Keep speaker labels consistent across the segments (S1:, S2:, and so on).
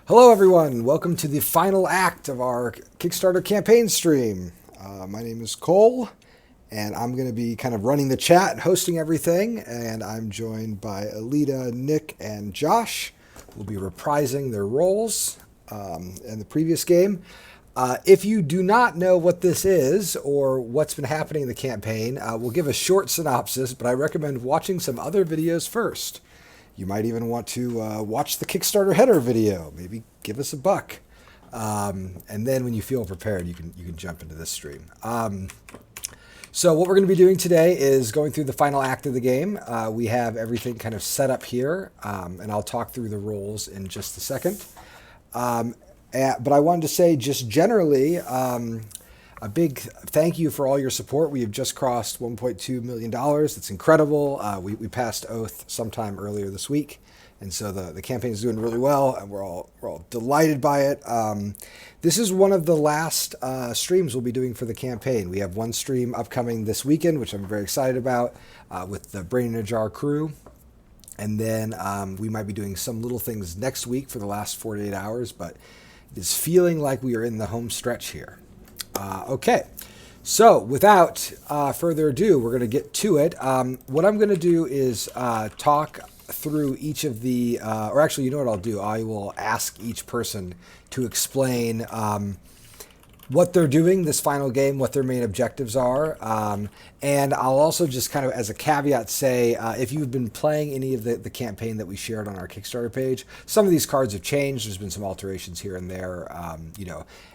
S1: Hello, everyone. Welcome to the final act of our Kickstarter campaign stream. My name is Cole, and I'm going to be kind of running the chat and hosting everything. And I'm joined by Alita, Nick, and Josh, who will be reprising their roles in the previous game. If you do not know what this is or what's been happening in the campaign, we'll give a short synopsis, but I recommend watching some other videos first. You might even want to watch the Kickstarter header video. Maybe give us a buck, and then when you feel prepared, you can jump into this stream. So what we're going to be doing today is going through the final act of the game. We have everything kind of set up here, and I'll talk through the rules in just a second. But I wanted to say just generally, a big thank you for all your support. We have just crossed $1.2 million. That's incredible. We passed Oath sometime earlier this week. And so the campaign is doing really well, and we're all delighted by it. This is one of the last streams we'll be doing for the campaign. We have one stream upcoming this weekend, which I'm very excited about, with the Brain in a Jar crew. And then we might be doing some little things next week for the last 48 hours, but it is feeling like we are in the home stretch here. Okay, so without further ado, we're going to get to it. What I'm going to do is talk through each of the, or actually, you know what I'll do? I will ask each person to explain what they're doing this final game, what their main objectives are. And I'll also just kind of as a caveat say, if you've been playing any of the campaign that we shared on our Kickstarter page, some of these cards have changed. There's been some alterations here and there.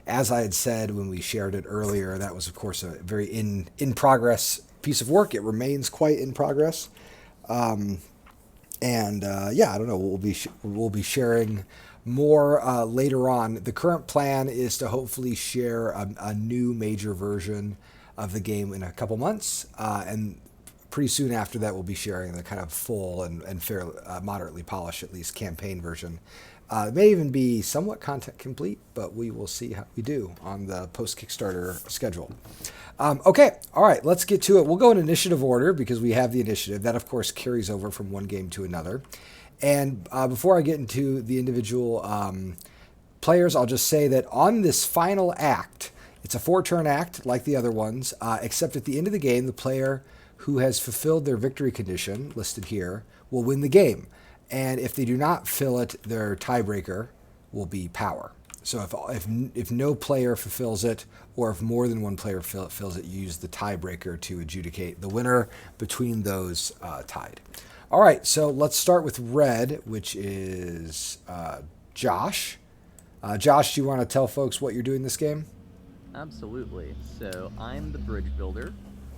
S1: As I had said when we shared it earlier, that was, of course, a very in progress piece of work. It remains quite in progress. I don't know. We'll be sharing more later on. The current plan is to hopefully share a new major version of the game in a couple months, and pretty soon after that we'll be sharing the kind of full and fairly moderately polished, at least, campaign version. It may even be somewhat content complete, but we will see how we do on the post Kickstarter schedule. Okay, all right, let's get to it. We'll go in initiative order because we have the initiative. That, of course, carries over from one game to another. And before I get into the individual players, I'll just say that on this final act, it's a 4-turn act like the other ones, except at the end of the game, the player who has fulfilled their victory condition, listed here, will win the game. And if they do not fill it, their tiebreaker will be power. So if no player fulfills it, or if more than one player fills it, you use the tiebreaker to adjudicate the winner between those tied. All right, so let's start with red, which is Josh. Josh, do you want to tell folks what you're doing this game?
S2: Absolutely. So I'm the bridge builder.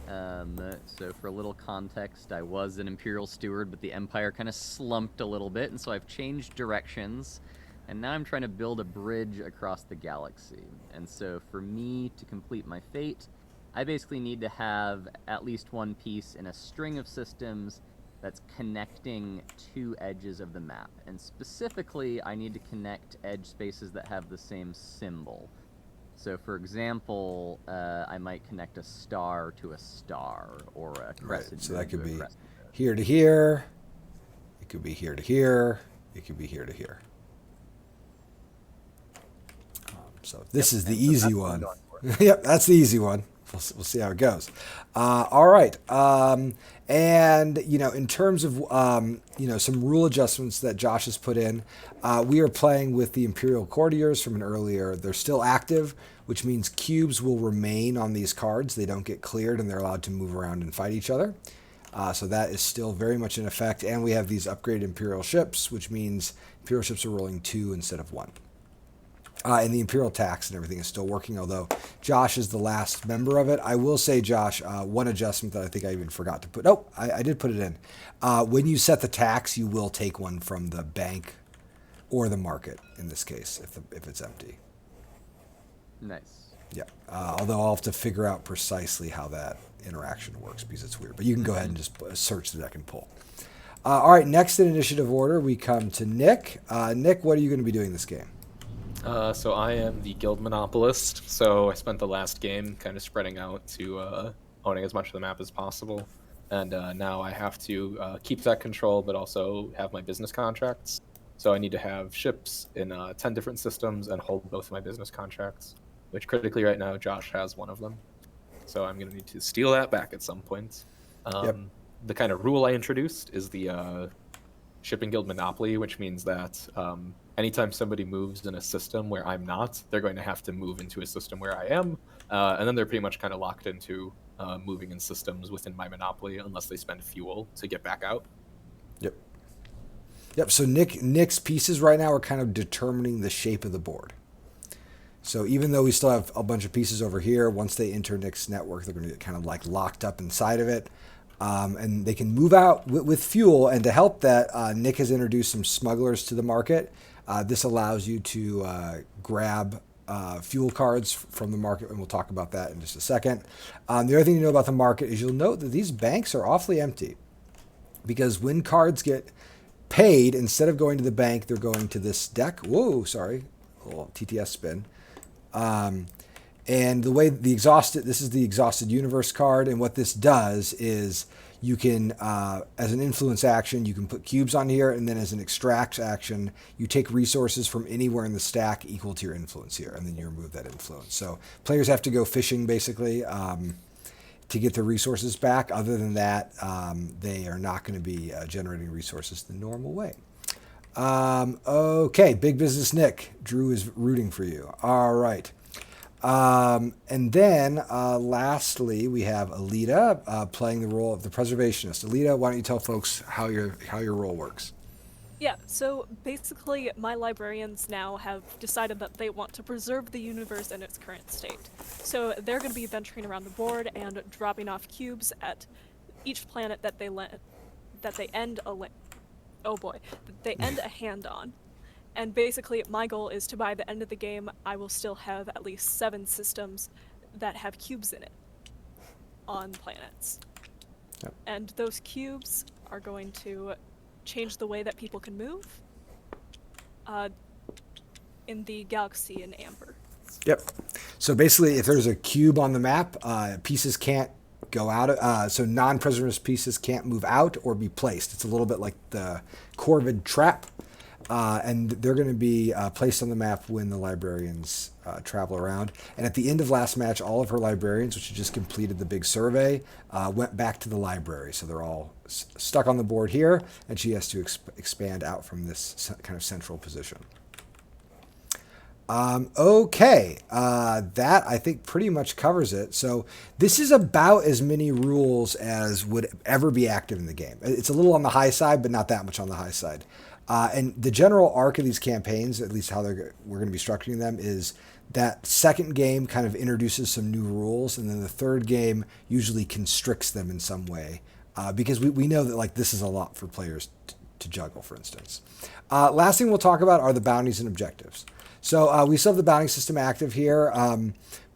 S2: So for a little context, I was an Imperial steward, but the Empire kind of slumped a little bit, and so I've changed directions, and now I'm trying to build a bridge across the galaxy. And so for me to complete my fate, I basically need to have at least one piece in a string of systems that's connecting two edges of the map. And specifically, I need to connect edge spaces that have the same symbol. So, for example, I might connect a star to a star, or a crescent.
S1: Right, so that could be
S2: crescent.
S1: here to here. It could be here to here. It could be here to here. So this is the easy one. Yep, that's the easy one. We'll see how it goes. All right. And, in terms of, some rule adjustments that Josh has put in, we are playing with the Imperial Courtiers from an earlier. They're still active, which means cubes will remain on these cards. They don't get cleared, and they're allowed to move around and fight each other. So that is still very much in effect. And we have these upgraded Imperial ships, which means Imperial ships are rolling 2 instead of 1. And the Imperial tax and everything is still working, although Josh is the last member of it. I will say, Josh, one adjustment that I think I even forgot to put. Oh, I did put it in. When you set the tax, you will take one from the bank or the market, in this case, if it's empty.
S2: Nice.
S1: Yeah. Although I'll have to figure out precisely how that interaction works because it's weird. But you can go ahead and just search the deck and pull. All right, next in initiative order, we come to Nick. Nick, what are you going to be doing this game?
S3: So I am the guild monopolist, so I spent the last game kind of spreading out to owning as much of the map as possible. And now I have to keep that control, but also have my business contracts. So I need to have ships in 10 different systems and hold both of my business contracts, which critically right now Josh has one of them. So I'm going to need to steal that back at some point.
S1: Yep.
S3: The kind of rule I introduced is the shipping guild monopoly, which means that anytime somebody moves in a system where I'm not, they're going to have to move into a system where I am, and then they're pretty much kind of locked into moving in systems within my monopoly unless they spend fuel to get back out.
S1: Yep. Yep. So Nick's pieces right now are kind of determining the shape of the board. So even though we still have a bunch of pieces over here, once they enter Nick's network, they're going to get kind of like locked up inside of it. And they can move out with fuel. And to help that, Nick has introduced some smugglers to the market. This allows you to grab fuel cards from the market, and we'll talk about that in just a second. The other thing to know about the market is you'll note that these banks are awfully empty, because when cards get paid, instead of going to the bank, they're going to this deck. Whoa, sorry, a little TTS spin. And the way this is the exhausted universe card, and what this does is you can, as an influence action, you can put cubes on here, and then as an extract action, you take resources from anywhere in the stack equal to your influence here, and then you remove that influence. So players have to go fishing basically to get their resources back. Other than that, they are not going to be generating resources the normal way. Okay, Big Business Nick. Drew is rooting for you. All right. And then lastly, we have Alita playing the role of the preservationist. Alita, why don't you tell folks how your role works?
S4: Yeah, so basically my librarians now have decided that they want to preserve the universe in its current state. So they're going to be venturing around the board and dropping off cubes at each planet that they end a hand on. And basically my goal is to, by the end of the game, I will still have at least 7 systems that have cubes in it on planets.
S1: Yep.
S4: And those cubes are going to change the way that people can move in the galaxy in Amber.
S1: Yep. So basically, if there's a cube on the map, pieces can't go out. So non-preservist pieces can't move out or be placed. It's a little bit like the Corvid trap. And they're going to be placed on the map when the librarians travel around. And at the end of last match, all of her librarians, which had just completed the big survey, went back to the library. So they're all stuck on the board here, and she has to expand out from this kind of central position. Okay, that I think pretty much covers it. So this is about as many rules as would ever be active in the game. It's a little on the high side, but not that much on the high side. And the general arc of these campaigns, at least how we're going to be structuring them, is that second game kind of introduces some new rules, and then the third game usually constricts them in some way, because we know that like this is a lot for players to juggle, for instance. Last thing we'll talk about are the bounties and objectives. So we still have the bounty system active here.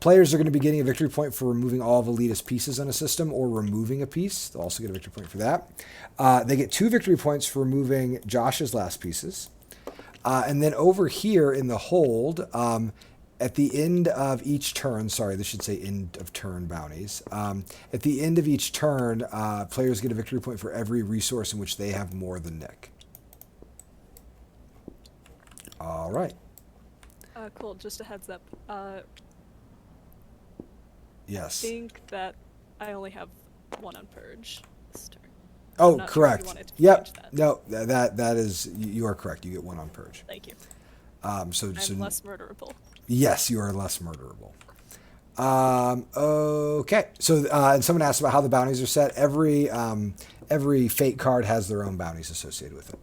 S1: Players are going to be getting a victory point for removing all of Alita's pieces on a system or removing a piece. They'll also get a victory point for that. They get 2 victory points for removing Josh's last pieces. And then over here in the hold, at the end of each turn, sorry, this should say end of turn bounties. At the end of each turn, players get a victory point for every resource in which they have more than Nick. All right.
S4: Cool, just a heads up.
S1: Yes.
S4: I think that I only have 1 on Purge this turn.
S1: Oh,
S4: Not sure if
S1: correct.
S4: you wanted to
S1: Yep.
S4: change that.
S1: No, that is, you are correct. You get 1 on Purge.
S4: Thank you.
S1: So
S4: I'm less murderable.
S1: Yes, you are less murderable. Okay. So, and someone asked about how the bounties are set. Every fate card has their own bounties associated with it.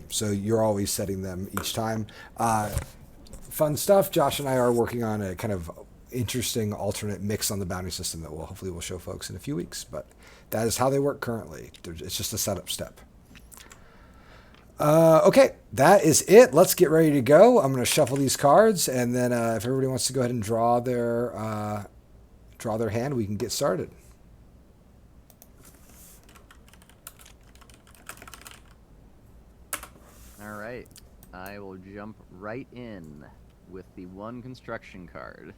S1: So you're always setting them each time. Fun stuff. Josh and I are working on a kind of interesting alternate mix on the bounty system that hopefully we'll show folks in a few weeks. But that is how they work currently. It's just a setup step. Okay, that is it. Let's get ready to go. I'm going to shuffle these cards, and then if everybody wants to go ahead and draw their hand, we can get started.
S2: All right, I will jump right in with the 1 construction card.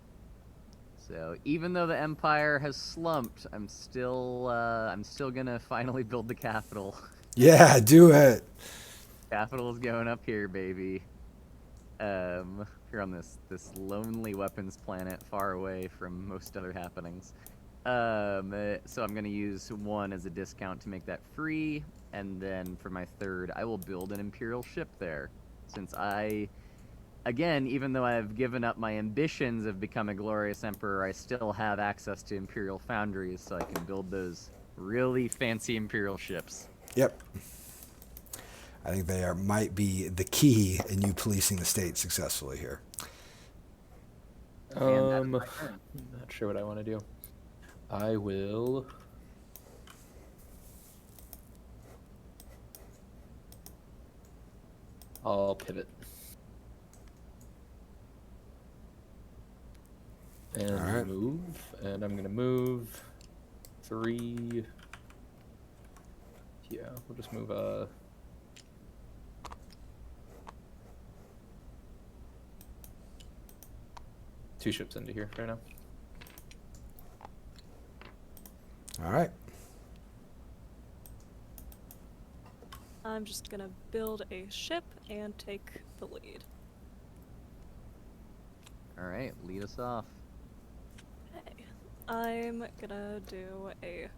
S2: So even though the Empire has slumped, I'm still gonna finally build the capital.
S1: Yeah, do it.
S2: Capital's going up here, baby. Here on this lonely weapons planet, far away from most other happenings. So I'm gonna use 1 as a discount to make that free, and then for my 3rd, I will build an Imperial ship there, since again, even though I've given up my ambitions of becoming a glorious emperor, I still have access to Imperial foundries, so I can build those really fancy Imperial ships.
S1: Yep. I think they might be the key in you policing the state successfully here.
S2: And that's my turn.
S3: Not sure what I want to do. I will. I'll pivot. And
S1: All right.
S3: move. And I'm gonna move 3. Yeah, we'll just move 2 ships into here right now.
S1: All right.
S4: I'm just gonna build a ship and take the lead.
S2: All right, lead us off.
S4: Okay. I'm gonna do a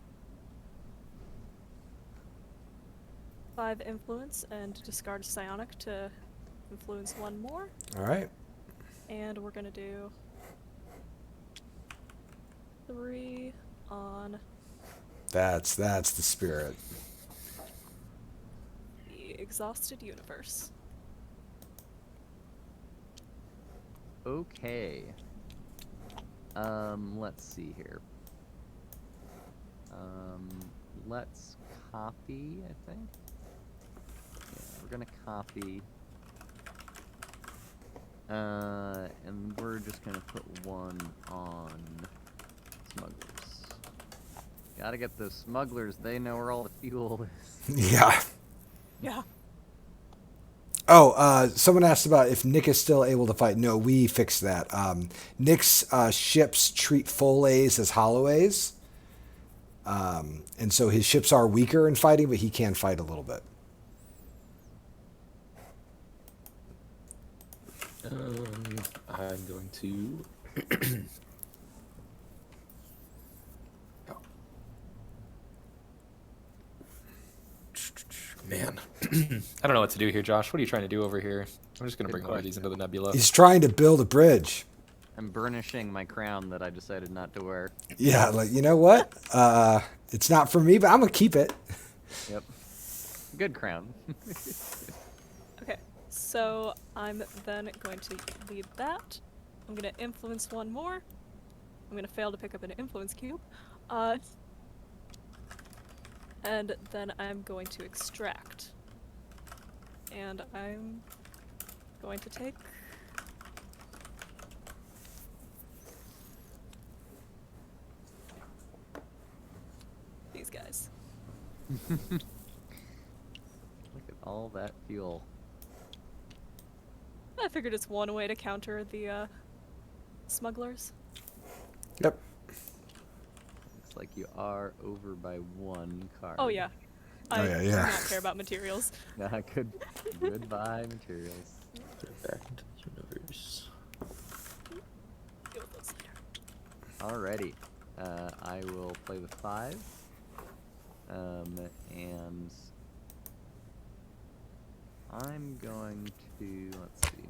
S4: 5 influence and discard psionic to influence 1 more.
S1: All right.
S4: And we're gonna do 3 on
S1: That's the spirit.
S4: the exhausted universe.
S2: Okay. Let's see here. Let's copy, I think. Yeah, we're gonna copy. And we're just gonna put 1 on smugglers. Gotta get those smugglers, they know where all the fuel is.
S1: Yeah.
S4: Yeah.
S1: Oh, someone asked about if Nick is still able to fight. No, we fixed that. Nick's ships treat full A's as hollow A's. And so his ships are weaker in fighting, but he can fight a little bit.
S3: I'm going to. Man, I don't know what to do here, Josh. What are you trying to do over here? I'm just gonna
S2: Good
S3: bring one of these into the nebula.
S1: He's trying to build a bridge.
S2: I'm burnishing my crown that I decided not to wear.
S1: Yeah, like, you know what? It's not for me, but I'm going to keep it.
S2: Yep. Good crown.
S4: Okay. So I'm then going to lead that. I'm gonna influence 1 more. I'm gonna fail to pick up an influence cube. And then I'm going to extract. And I'm going to take these guys.
S2: Look at all that fuel.
S4: I figured it's one way to counter the smugglers.
S1: Yep.
S2: Looks like you are over by 1 card.
S4: Oh yeah. I
S1: yeah,
S4: do
S1: yeah.
S4: not care about materials.
S2: Goodbye, materials.
S3: Back into the universe.
S4: Deal with those later.
S2: Alrighty. I will play the 5. And I'm going to, let's see.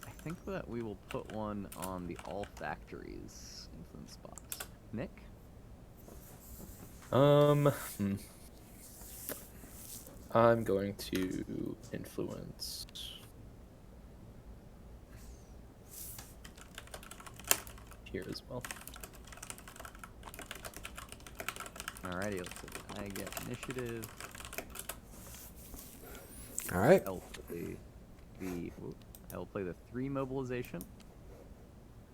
S2: I think that we will put 1 on the all factories influence box. Nick?
S3: I'm going to influence. Here as well.
S2: Alrighty, let's see. I get initiative.
S1: All right.
S2: I'll play the 3 mobilization.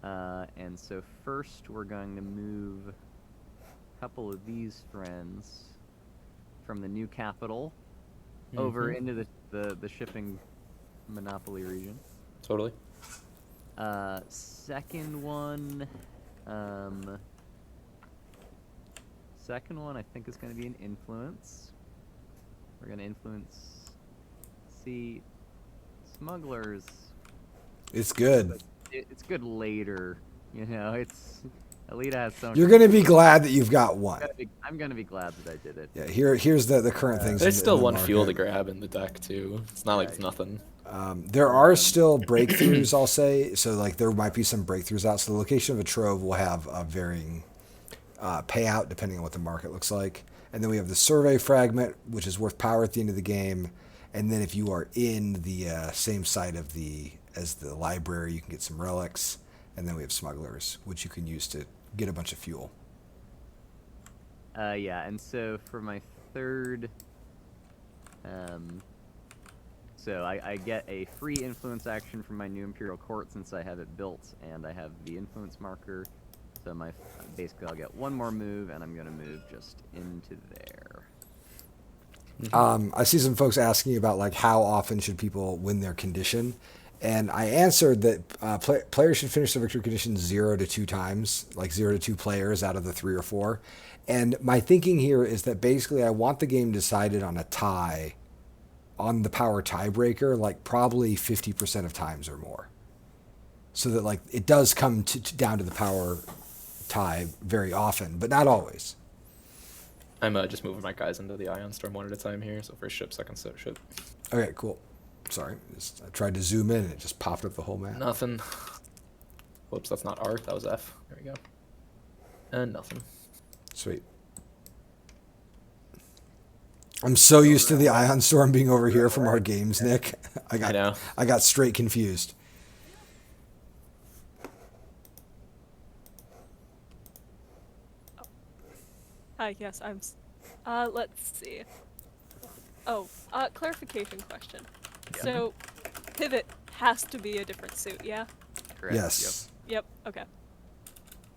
S2: And so first we're going to move a couple of these friends from the new capital over into the shipping monopoly region.
S3: Totally.
S2: Second one I think is going to be an influence. We're gonna influence. See, smugglers.
S1: It's good.
S2: It's good later. You know, it's Alita has so much.
S1: You're gonna be glad that you've got one.
S2: I'm gonna be glad that I did it.
S1: Yeah, here's the current things.
S3: There's
S1: in
S3: still
S1: the
S3: one fuel to
S1: market.
S3: grab in the deck too. It's not like it's nothing.
S1: There are still breakthroughs, I'll say. So like there might be some breakthroughs out. So the location of a trove will have a varying payout depending on what the market looks like. And then we have the survey fragment, which is worth power at the end of the game. And then if you are in the same site of as the library, you can get some relics. And then we have smugglers, which you can use to get a bunch of fuel.
S2: Yeah, and so for my third, so I get a free influence action from my new Imperial Court since I have it built, and I have the influence marker. So basically I'll get one more move, and I'm gonna move just into there.
S1: I see some folks asking about like how often should people win their condition, and I answered that players should finish their victory condition 0 to 2 times, like 0 to 2 players out of the 3 or 4. And my thinking here is that basically I want the game decided on a tie, on the power tiebreaker, like probably 50% of times or more, so that like it does come down to the power tie very often, but not always.
S3: I'm just moving my guys into the Ion Storm one at a time here. So first ship, second ship.
S1: Okay, cool. Sorry, I tried to zoom in and it just popped up the whole map.
S3: Nothing. Whoops, that's not R. That was F. There we go. And nothing.
S1: Sweet. I'm so used to the Ion Storm being over here from our games, Nick. I
S3: know.
S1: got straight confused.
S4: Hi, yes, let's see. Oh, clarification question.
S2: Yeah.
S4: So, pivot has to be a different suit, yeah?
S2: Correct.
S1: Yes.
S4: Yep, okay.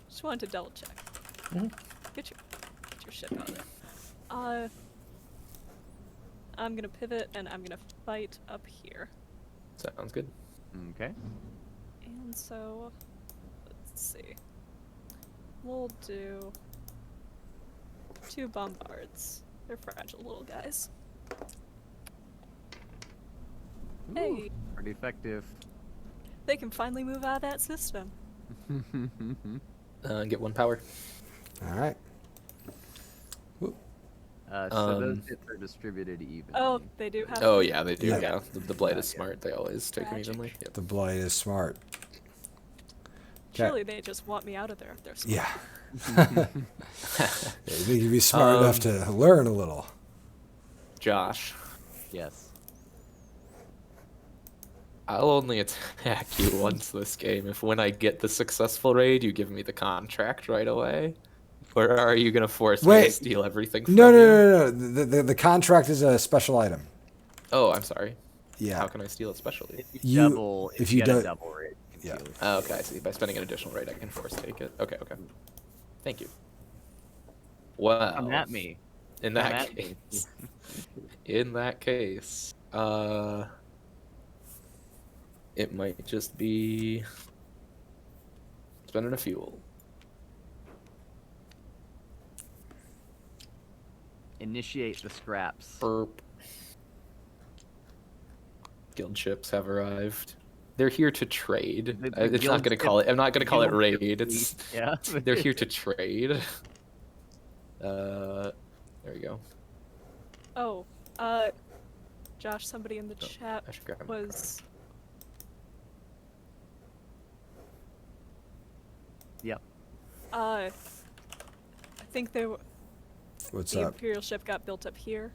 S4: Just wanted to double check. Get your shit out of there. I'm gonna pivot and I'm gonna fight up here.
S3: Sounds good.
S2: Okay.
S4: And so, let's see. We'll do 2 bombards. They're fragile little guys. Hey,
S2: Pretty effective.
S4: they can finally move out of that system.
S3: Get 1 power.
S1: All right.
S2: So those hits are distributed evenly.
S4: Oh, they do have.
S3: Oh yeah, they do.
S1: Yeah.
S3: Yeah, the blade is smart. They always take them
S4: Tragic.
S3: evenly. Yep.
S1: The Blight is smart.
S4: Surely they just want me out of there if they're smart.
S1: Yeah. You think you'd be smart enough to learn a little.
S3: Josh,
S2: Yes.
S3: I'll only attack you once this game if when I get the successful raid, you give me the contract right away. Or are you gonna force me to
S1: Wait.
S3: steal everything from
S1: No,
S3: you?
S1: no, no, no. The contract is a special item.
S3: Oh, I'm sorry.
S1: Yeah.
S3: How can I steal it specially?
S2: If
S1: You-
S2: double,
S1: if
S2: if
S1: you
S2: you get
S1: don't-
S2: a double rate. you can
S1: Yeah.
S2: steal it.
S3: Oh, okay, I see. By spending an additional raid, I can force take it. Okay, okay. Thank you. Wow.
S2: Come at me.
S3: In
S2: Come
S3: that
S2: at me.
S3: case, in that case, it might just be spending a fuel.
S2: Initiate the scraps.
S3: Burp. Guild ships have arrived. They're here to trade.
S2: The
S3: It's not
S2: guild
S3: gonna
S2: ship-
S3: call it. I'm not gonna call it
S2: guild ship
S3: raid. It's
S2: fleet, yeah.
S3: they're here to trade. There we go.
S4: Oh, Josh, somebody in the chat
S3: I should grab him.
S4: was.
S2: Yep.
S4: I think they were.
S1: What's
S4: The
S1: up?
S4: Imperial ship got built up here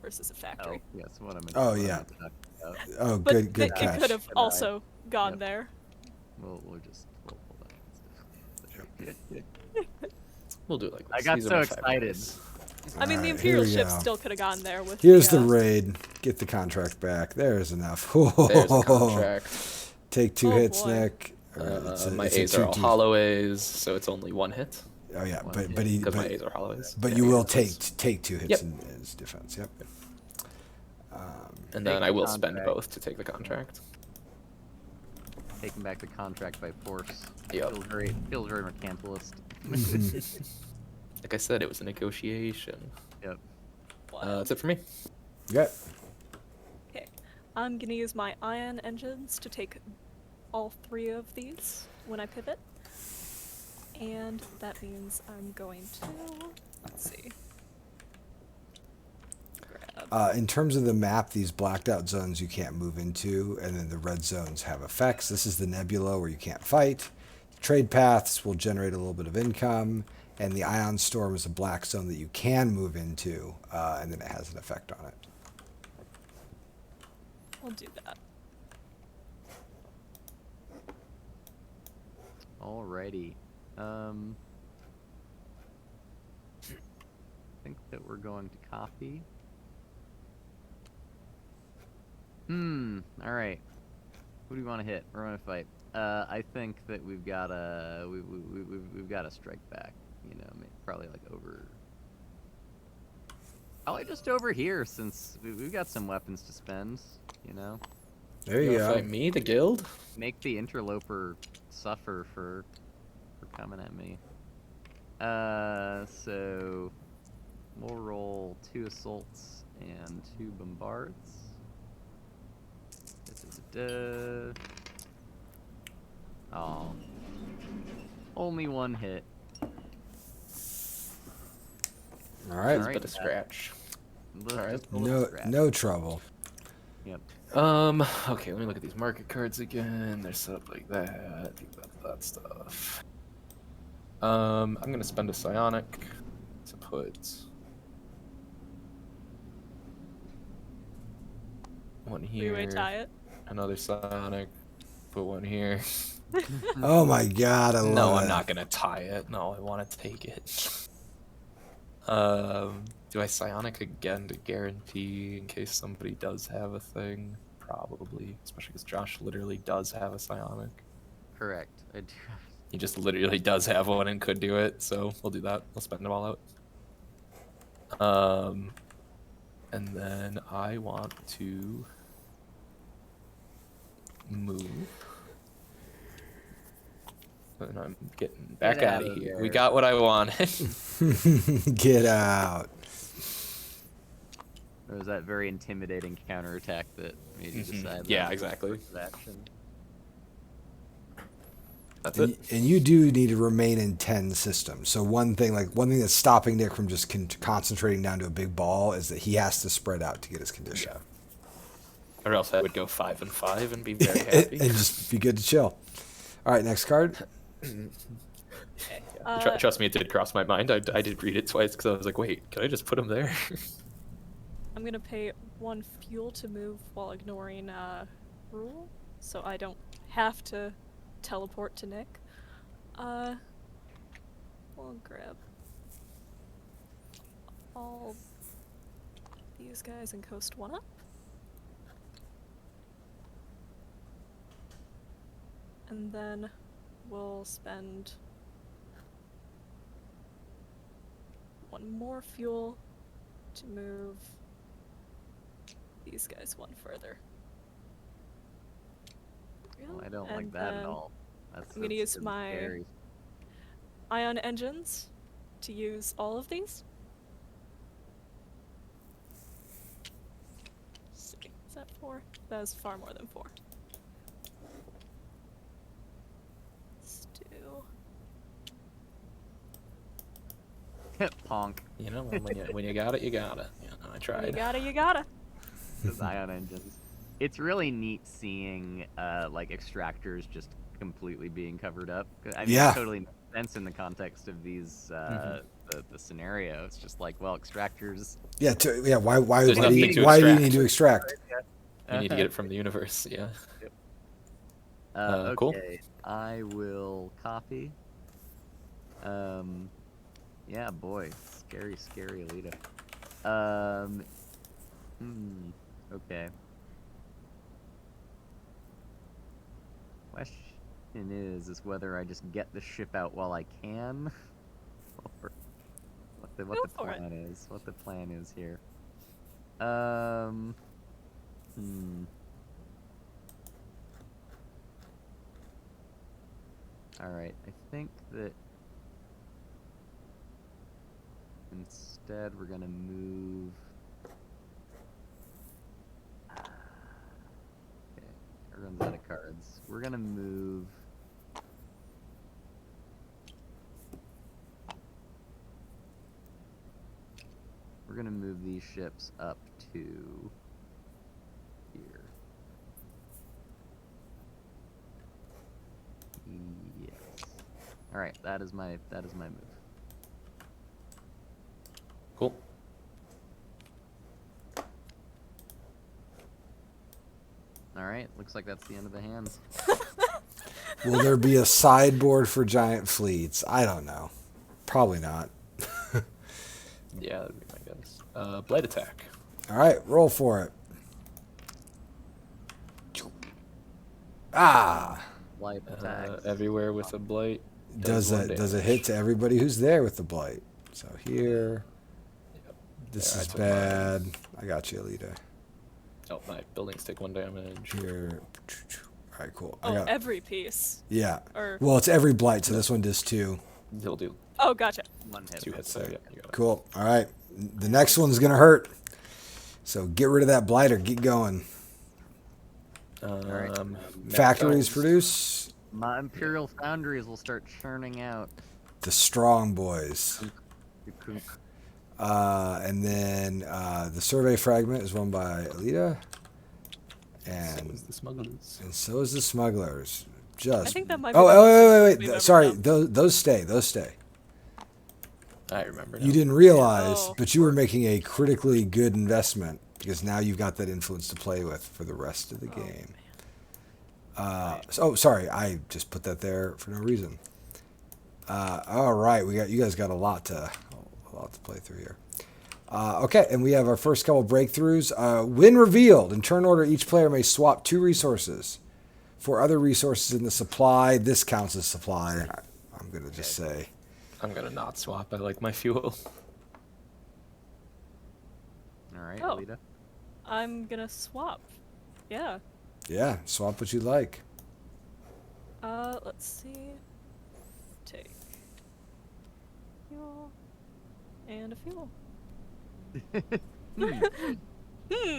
S4: versus a
S2: Oh,
S4: factory.
S2: yes. What I'm.
S1: Oh,
S2: what I'm
S1: yeah.
S2: talking about.
S1: Oh,
S4: But
S1: good
S4: it
S1: catch.
S4: could have
S2: But I-
S4: also gone
S2: Yep.
S4: there.
S2: We'll just. We'll
S3: We'll do it like
S2: I
S3: this.
S2: got
S3: These are
S2: so
S3: my 5
S2: excited.
S3: minutes.
S4: I mean, the
S1: Alright, here
S4: Imperial
S1: we
S4: ship
S1: go.
S4: still could have gone there with.
S1: Here's the
S4: the
S1: raid. Get the contract back. There's enough.
S3: There's the contract.
S1: Take 2
S4: Oh,
S1: hits,
S4: boy.
S1: Nick. It's a-
S3: My
S1: it's a
S3: A's are all
S1: 2-2.
S3: hollow A's, so it's only 1 hit.
S1: Oh yeah,
S2: One
S1: but
S2: hit.
S1: but he
S3: Because my
S1: but,
S3: A's are hollow A's.
S1: but
S3: Yeah,
S1: you
S3: yeah,
S1: will
S3: that's-
S1: take 2 hits
S3: Yep.
S1: in his defense. Yep.
S3: And
S2: Take
S3: then I
S2: the
S3: will spend
S2: contract.
S3: both to take the contract.
S2: Taking back the contract by force.
S3: Yep.
S2: Feels very mercantilist.
S3: Like I said, it was a negotiation.
S2: Yep.
S3: That's it for me.
S1: Okay.
S4: Okay. I'm gonna use my ion engines to take all 3 of these when I pivot. And that means I'm going to, let's see. Grab.
S1: In terms of the map, these blacked out zones you can't move into, and then the red zones have effects. This is the nebula where you can't fight. Trade paths will generate a little bit of income, and the ion storm is a black zone that you can move into, and then it has an effect on it.
S4: I'll do that.
S2: Alrighty. I think that we're going to copy. Alright. Who do we want to hit? We're going to fight. I think that we've got to we've got to strike back. You know, probably like over. Probably just over here, since we've got some weapons to spend. You know.
S1: There you go.
S3: Fight me, the guild.
S2: Make the interloper suffer for coming at me. So we'll roll 2 assaults and 2 bombards. Oh, only 1 hit.
S1: All right.
S3: It's a bit of scratch.
S2: Alright.
S1: No trouble.
S2: Yep.
S3: Okay, let me look at these market cards again. They're set up like that. That stuff. I'm gonna spend a psionic to put one here.
S4: We tie it.
S3: Another psionic. Put one here.
S1: Oh my God, I love
S3: No,
S1: it.
S3: I'm not gonna tie it. No, I want to take it. Do I psionic again to guarantee in case somebody does have a thing? Probably, especially because Josh literally does have a psionic.
S2: Correct. I do.
S3: He just literally does have one and could do it, so we'll do that. We'll spend them all out. And then I want to move. And I'm getting back out of here. We got what I wanted.
S1: Get out.
S2: There was that very intimidating counterattack that made you decide.
S3: Yeah, exactly.
S2: Action.
S3: That's
S1: And,
S3: it.
S1: and you do need to remain in 10 systems. So one thing that's stopping Nick from just concentrating down to a big ball is that he has to spread out to get his condition.
S3: Or else I would go 5 and 5 and be very happy.
S1: And just be good to chill. All right, next card.
S3: Trust me, it did cross my mind. I did read it twice because I was like, wait, can I just put him there?
S4: I'm gonna pay 1 fuel to move while ignoring rule, so I don't have to teleport to Nick. We'll grab all these guys and coast 1 up. And then we'll spend 1 more fuel to move these guys 1 further.
S2: Oh, I don't like
S4: And
S2: that at
S4: then
S2: all.
S4: I'm gonna use
S2: that's
S4: my
S2: scary.
S4: ion engines to use all of these. Let's see, is that 4? That is far more than 4. Let's do.
S2: Ponk.
S3: You know, when you got it, you got it. You know, I tried.
S4: You gotta, you gotta.
S2: Those ion engines. It's really neat seeing like extractors just completely being covered up. I mean,
S1: Yeah.
S2: it totally makes sense in the context of these the scenario. It's just like, well, extractors.
S1: Yeah, why
S3: There's
S1: do
S3: nothing
S1: you
S3: to
S1: need to extract?
S3: You need to get it from the universe, yeah.
S2: Okay,
S3: Cool.
S2: I will copy. Yeah, boy, scary Alita. Okay. Question is whether I just get the ship out while I can, or what the plan is. What the plan is here. All right, I think that instead we're gonna move we're gonna move. We're gonna move these ships up to here. Yes. All right, that is my move.
S3: Cool.
S2: All right, looks like that's the end of the hands.
S1: Will there be a sideboard for giant fleets? I don't know. Probably not.
S3: Yeah, that'd be my guess. Blight attack.
S1: All right, roll for it. Ah,
S2: Light attack.
S3: Everywhere with a blight.
S1: does
S3: one
S1: a
S3: damage.
S1: hit to everybody who's there with the blight. So here,
S3: Yep.
S1: this
S3: There, I
S1: is
S3: took
S1: bad.
S3: mine.
S1: I got you, Alita.
S3: Oh, my buildings take 1 damage.
S1: Here. All right, cool. I
S4: Oh,
S1: got,
S4: every piece.
S1: yeah.
S4: Or
S1: Well, it's every blight, so this one does 2.
S3: He'll do
S4: oh, gotcha.
S2: 1 hit.
S3: 2 hits there. Yeah, you got it.
S1: Cool. All right. The next one's going to hurt. So get rid of that blighter. Get going.
S2: right.
S1: Factories produce
S2: My Imperial Foundries will start churning out.
S1: the strong boys.
S2: Kunk.
S1: And then the survey fragment is won by Alita.
S3: So
S1: And
S3: is the smugglers.
S1: so is the smugglers. Just.
S4: I think that might be
S1: Oh,
S4: the
S1: oh,
S4: closest
S1: wait.
S4: we've ever
S1: Sorry.
S4: done.
S1: Those stay. Those stay.
S3: I remember.
S1: You
S3: now.
S1: didn't realize,
S4: Oh.
S1: but you were making a critically good investment because now you've got that influence to play with for the rest of the game. Sorry, I just put that there for no reason. All right, you guys got a lot to play through here. Okay, and we have our first couple breakthroughs. When revealed, in turn order, each player may swap 2 resources for other resources in the supply. This counts as supply. I'm gonna just say.
S3: I'm gonna not swap. I like my fuel.
S2: All right,
S4: Oh.
S2: Alita.
S4: I'm gonna swap. Yeah.
S1: Yeah, swap what you like.
S4: Let's see. Take fuel and a fuel.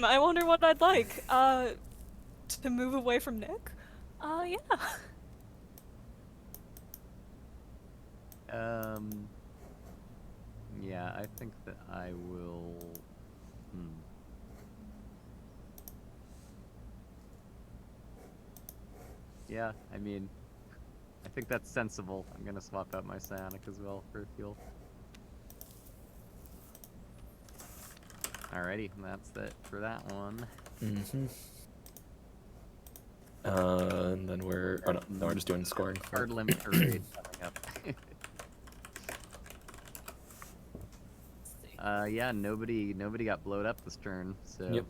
S4: I wonder what I'd like. To move away from Nick? Yeah.
S2: Yeah, I think that I will. Yeah, I mean, I think that's sensible. I'm gonna swap out my psionic as well for fuel. Alrighty, that's it for that one.
S3: Mm-hmm. And then we're no, we're just doing scoring.
S2: Hard limit parade coming up. Yeah, nobody got blowed up this turn, so.
S3: Yep.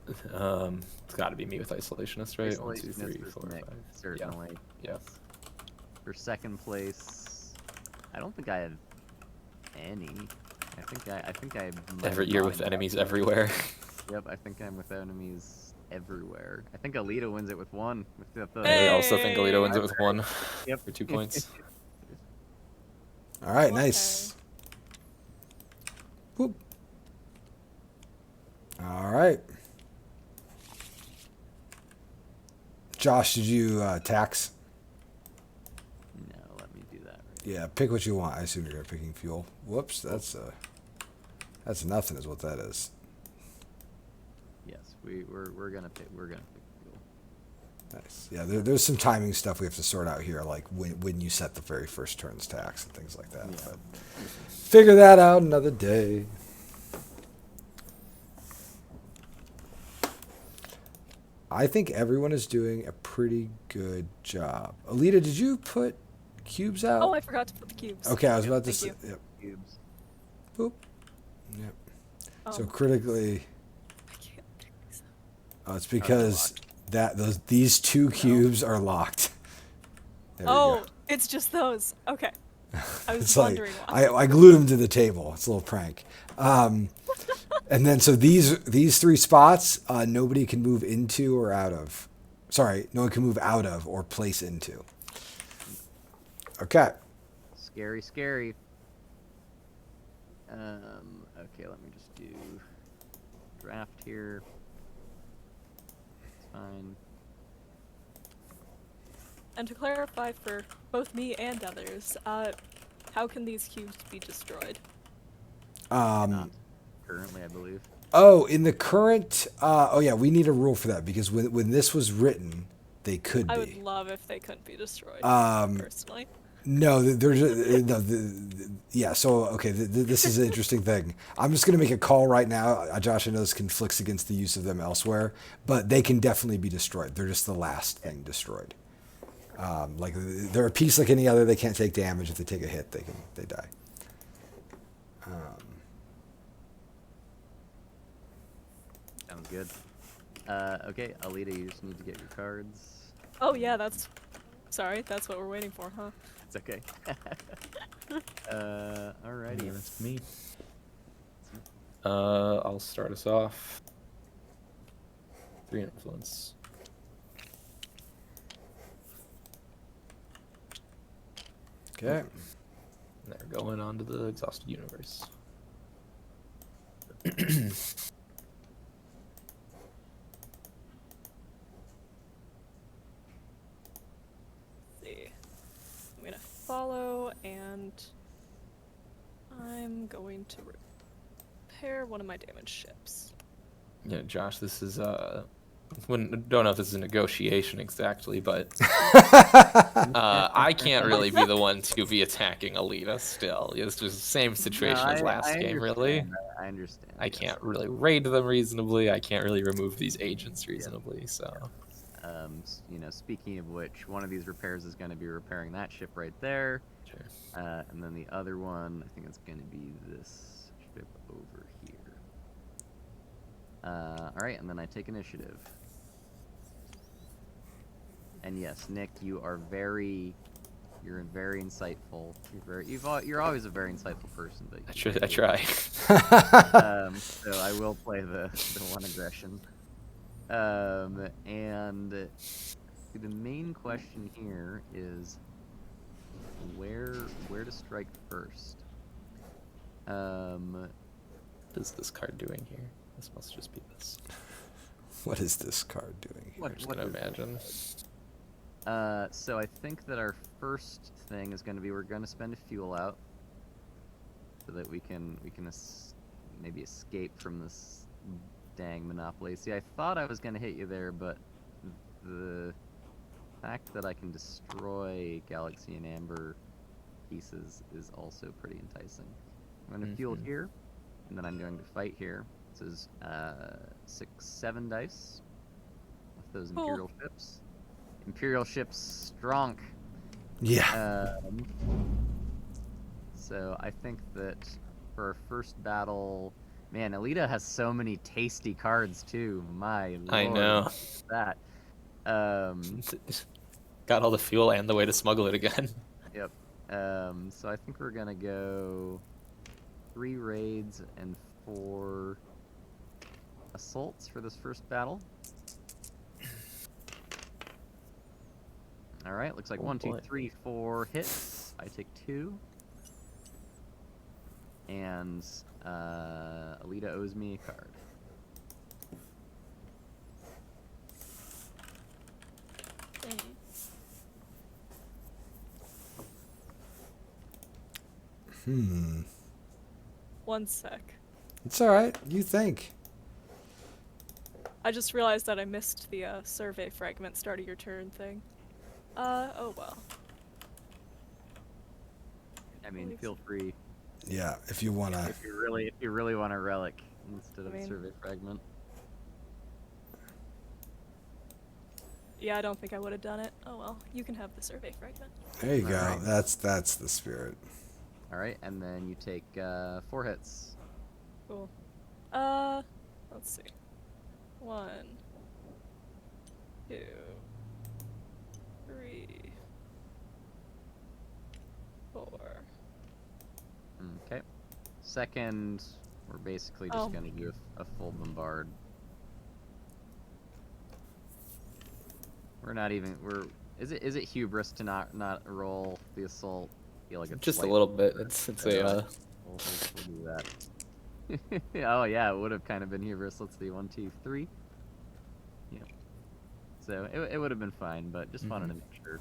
S3: It's got to be me with isolationist, right? 1, 2, 3,
S2: Isolationist is
S3: 4,
S2: Nick,
S3: 5.
S2: certainly.
S3: Yeah.
S2: For second place, I don't think I have any. I think I. might
S3: Every
S2: have
S3: year with
S2: lined up.
S3: enemies everywhere.
S2: Yep, I think I'm with enemies everywhere. I think Alita wins it with 1. With the,
S3: I also think Alita wins it
S2: Hey!
S3: with 1
S2: Yep.
S3: for 2 points.
S1: All right,
S4: Okay.
S1: nice. Whoop. All right. Josh, did you tax?
S2: No, let me do that. Right.
S1: Yeah, pick what you want. I assume you're picking fuel. Whoops, that's nothing, is what that is.
S2: Yes, we're gonna pick fuel.
S1: Nice. Yeah, there's some timing stuff we have to sort out here, like when you set the very first turn's tax and things like that.
S2: Yeah.
S1: But figure that out another day. I think everyone is doing a pretty good job. Alita, did you put cubes out?
S4: Oh, I forgot to put the cubes.
S1: Okay, I was about to
S4: Thank
S1: say.
S4: you.
S1: Yep.
S2: Cubes.
S1: Boop. Yep. So
S4: Oh,
S1: critically,
S4: I can't pick these
S1: it's because these 2 cubes are locked. There we
S4: Oh,
S1: go.
S4: it's just those. Okay. I was
S1: It's like
S4: wondering why.
S1: I glued them to the table. It's a little prank. And then so these 3 spots, nobody can move into or out of. Sorry, no one can move out of or place into. Okay.
S2: Scary, scary. Okay, let me just do draft here. fine.
S4: And to clarify for both me and others, how can these cubes be destroyed?
S2: Not currently, I believe.
S1: Oh, in the current, oh yeah, we need a rule for that because when this was written, they could
S4: I would
S1: be.
S4: love if they couldn't be destroyed, personally.
S1: No, there's no, yeah. So okay, this is an interesting thing. I'm just gonna make a call right now. Josh, I know this conflicts against the use of them elsewhere, but they can definitely be destroyed. They're just the last thing destroyed. Like they're a piece like any other. They can't take damage. If they take a hit, they die.
S2: Sounds good. Okay, Alita, you just need to get your cards.
S4: Oh yeah, that's what we're waiting for, huh?
S2: It's okay. Alrighty.
S3: Yeah, that's me. I'll start us off. 3 influence.
S1: Okay.
S3: They're going on to the exhausted universe.
S4: See. I'm gonna follow, and I'm going to repair one of my damaged ships.
S3: Yeah, Josh, this is don't know if this is a negotiation exactly, but I can't really be the one to be attacking Alita still. It's just the same situation as last game, really.
S2: I understand.
S3: I can't really raid them reasonably. I can't really remove these agents reasonably, so.
S2: You know, speaking of which, one of these repairs is going to be repairing that ship right there.
S3: Sure.
S2: And then the other one, I think it's going to be this ship over here. Alright, and then I take initiative. And yes, Nick, you're very insightful. You're always a very insightful person, but
S3: I try.
S2: So I will play the one aggression. And the main question here is where to strike first.
S3: What is this card doing here? This must just be this.
S1: What is this card doing here?
S3: I'm just gonna imagine.
S2: So I think that our first thing is going to be we're going to spend a fuel out so that we can maybe escape from this dang monopoly. See, I thought I was going to hit you there, but the fact that I can destroy Galaxy and Amber pieces is also pretty enticing. I'm going to fuel here, and then I'm going to fight here. This is 6-7 dice with those Imperial ships. Imperial ships strong.
S1: Yeah.
S2: So I think that for our first battle, man, Alita has so many tasty cards too. My lord,
S3: I know.
S2: that.
S3: Got all the fuel and the way to smuggle it again.
S2: Yep. So I think we're gonna go 3 raids and 4 assaults for this first battle. All right, looks like 1, 2, 3, 4 hits. I take 2. And Alita owes me a card.
S4: One sec.
S1: It's all right. You think?
S4: I just realized that I missed the survey fragment start of your turn thing. Oh well.
S2: I mean, feel free
S1: Yeah, if you wanna.
S2: if you really want a relic instead of a survey fragment.
S4: Yeah, I don't think I would have done it. Oh well, you can have the survey fragment.
S1: There you go.
S2: Alright.
S1: That's the spirit.
S2: All right, and then you take 4 hits.
S4: Cool. Let's see. 1, 2, 3, 4.
S2: Okay. Second, we're basically just gonna do a full bombard. We're not even. Is it hubris to not roll the assault? I feel like it's
S3: Just a
S2: slight-
S3: little bit. It's a
S2: We'll do that. Oh yeah, it would have kind of been hubris. Let's see, 1, 2, 3. Yeah. So it would have been fine, but just wanted to make sure.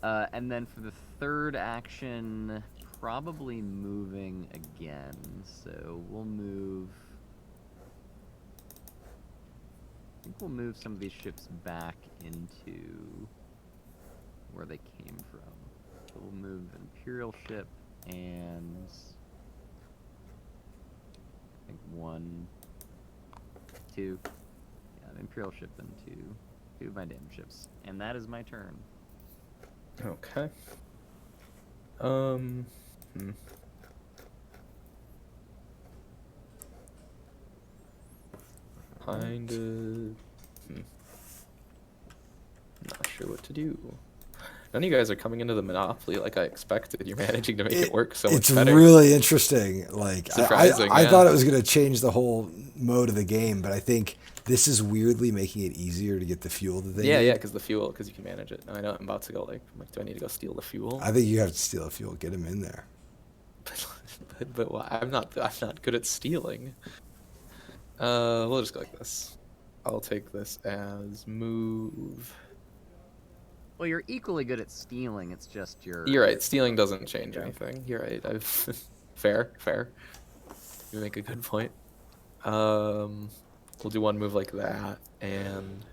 S2: And then for the third action, probably moving again. So we'll move. I think we'll move some of these ships back into where they came from. So we'll move the Imperial ship and I think 1, 2. Yeah, the Imperial ship and two of my damn ships. And that is my turn.
S3: Okay. Kind of. Not sure what to do. None of you guys are coming into the Monopoly like I expected. You're managing to make it work so much
S1: It's
S3: better.
S1: really interesting. Like
S3: Surprising,
S1: I
S3: yeah.
S1: thought it was going to change the whole mode of the game, but I think this is weirdly making it easier to get the fuel that they
S3: Yeah,
S1: need.
S3: yeah, because the fuel, because you can manage it. I know I'm about to go like, do I need to go steal the fuel?
S1: I think you have to steal the fuel, get him in there.
S3: but why? I'm not good at stealing. We'll just go like this. I'll take this as move.
S2: Well, you're equally good at stealing. It's just your.
S3: You're right. Stealing doesn't change
S2: Yeah.
S3: anything. You're right. I've fair. You make a good point. We'll do one move like that and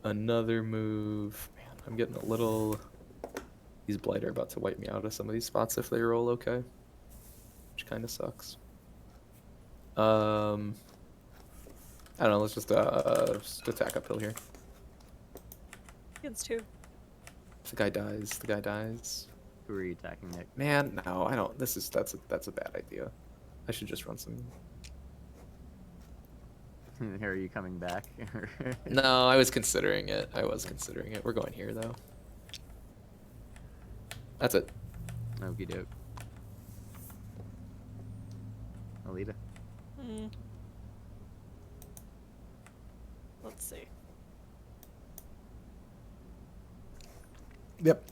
S3: another move. Man, I'm getting a little. These blight are about to wipe me out of some of these spots if they roll okay, which kind of sucks. I don't know. Let's just attack uphill here.
S4: Against 2.
S3: If the guy dies.
S2: Who are you attacking, Nick?
S3: Man, no, I don't. That's a bad idea. I should just run some.
S2: Are you coming back?
S3: No, I was considering it. We're going here though. That's it.
S2: Okie doke. Alita.
S4: Let's see.
S1: Yep,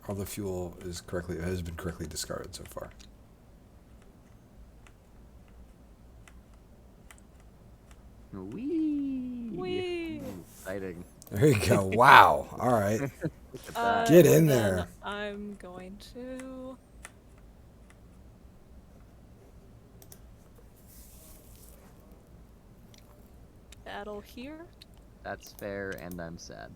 S1: all the fuel has been correctly discarded so far.
S2: Wee.
S4: Whee!
S2: Exciting.
S1: There you go. Wow. All right.
S2: Look at that.
S1: Get in
S4: and
S1: there.
S4: then I'm going to. Battle here.
S2: That's fair, and I'm sad.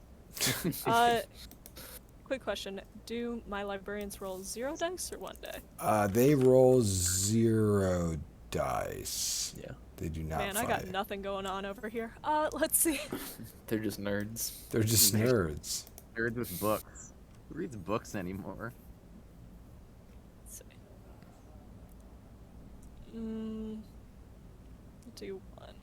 S4: Quick question: do my librarians roll 0 dice or 1 die?
S1: They roll 0 dice.
S3: Yeah.
S1: They do not
S4: Man,
S1: fight.
S4: I got nothing going on over here. Let's see.
S3: They're just nerds.
S1: They're just nerds.
S2: Nerds with books. Who reads books anymore?
S4: Let's see. Do 1.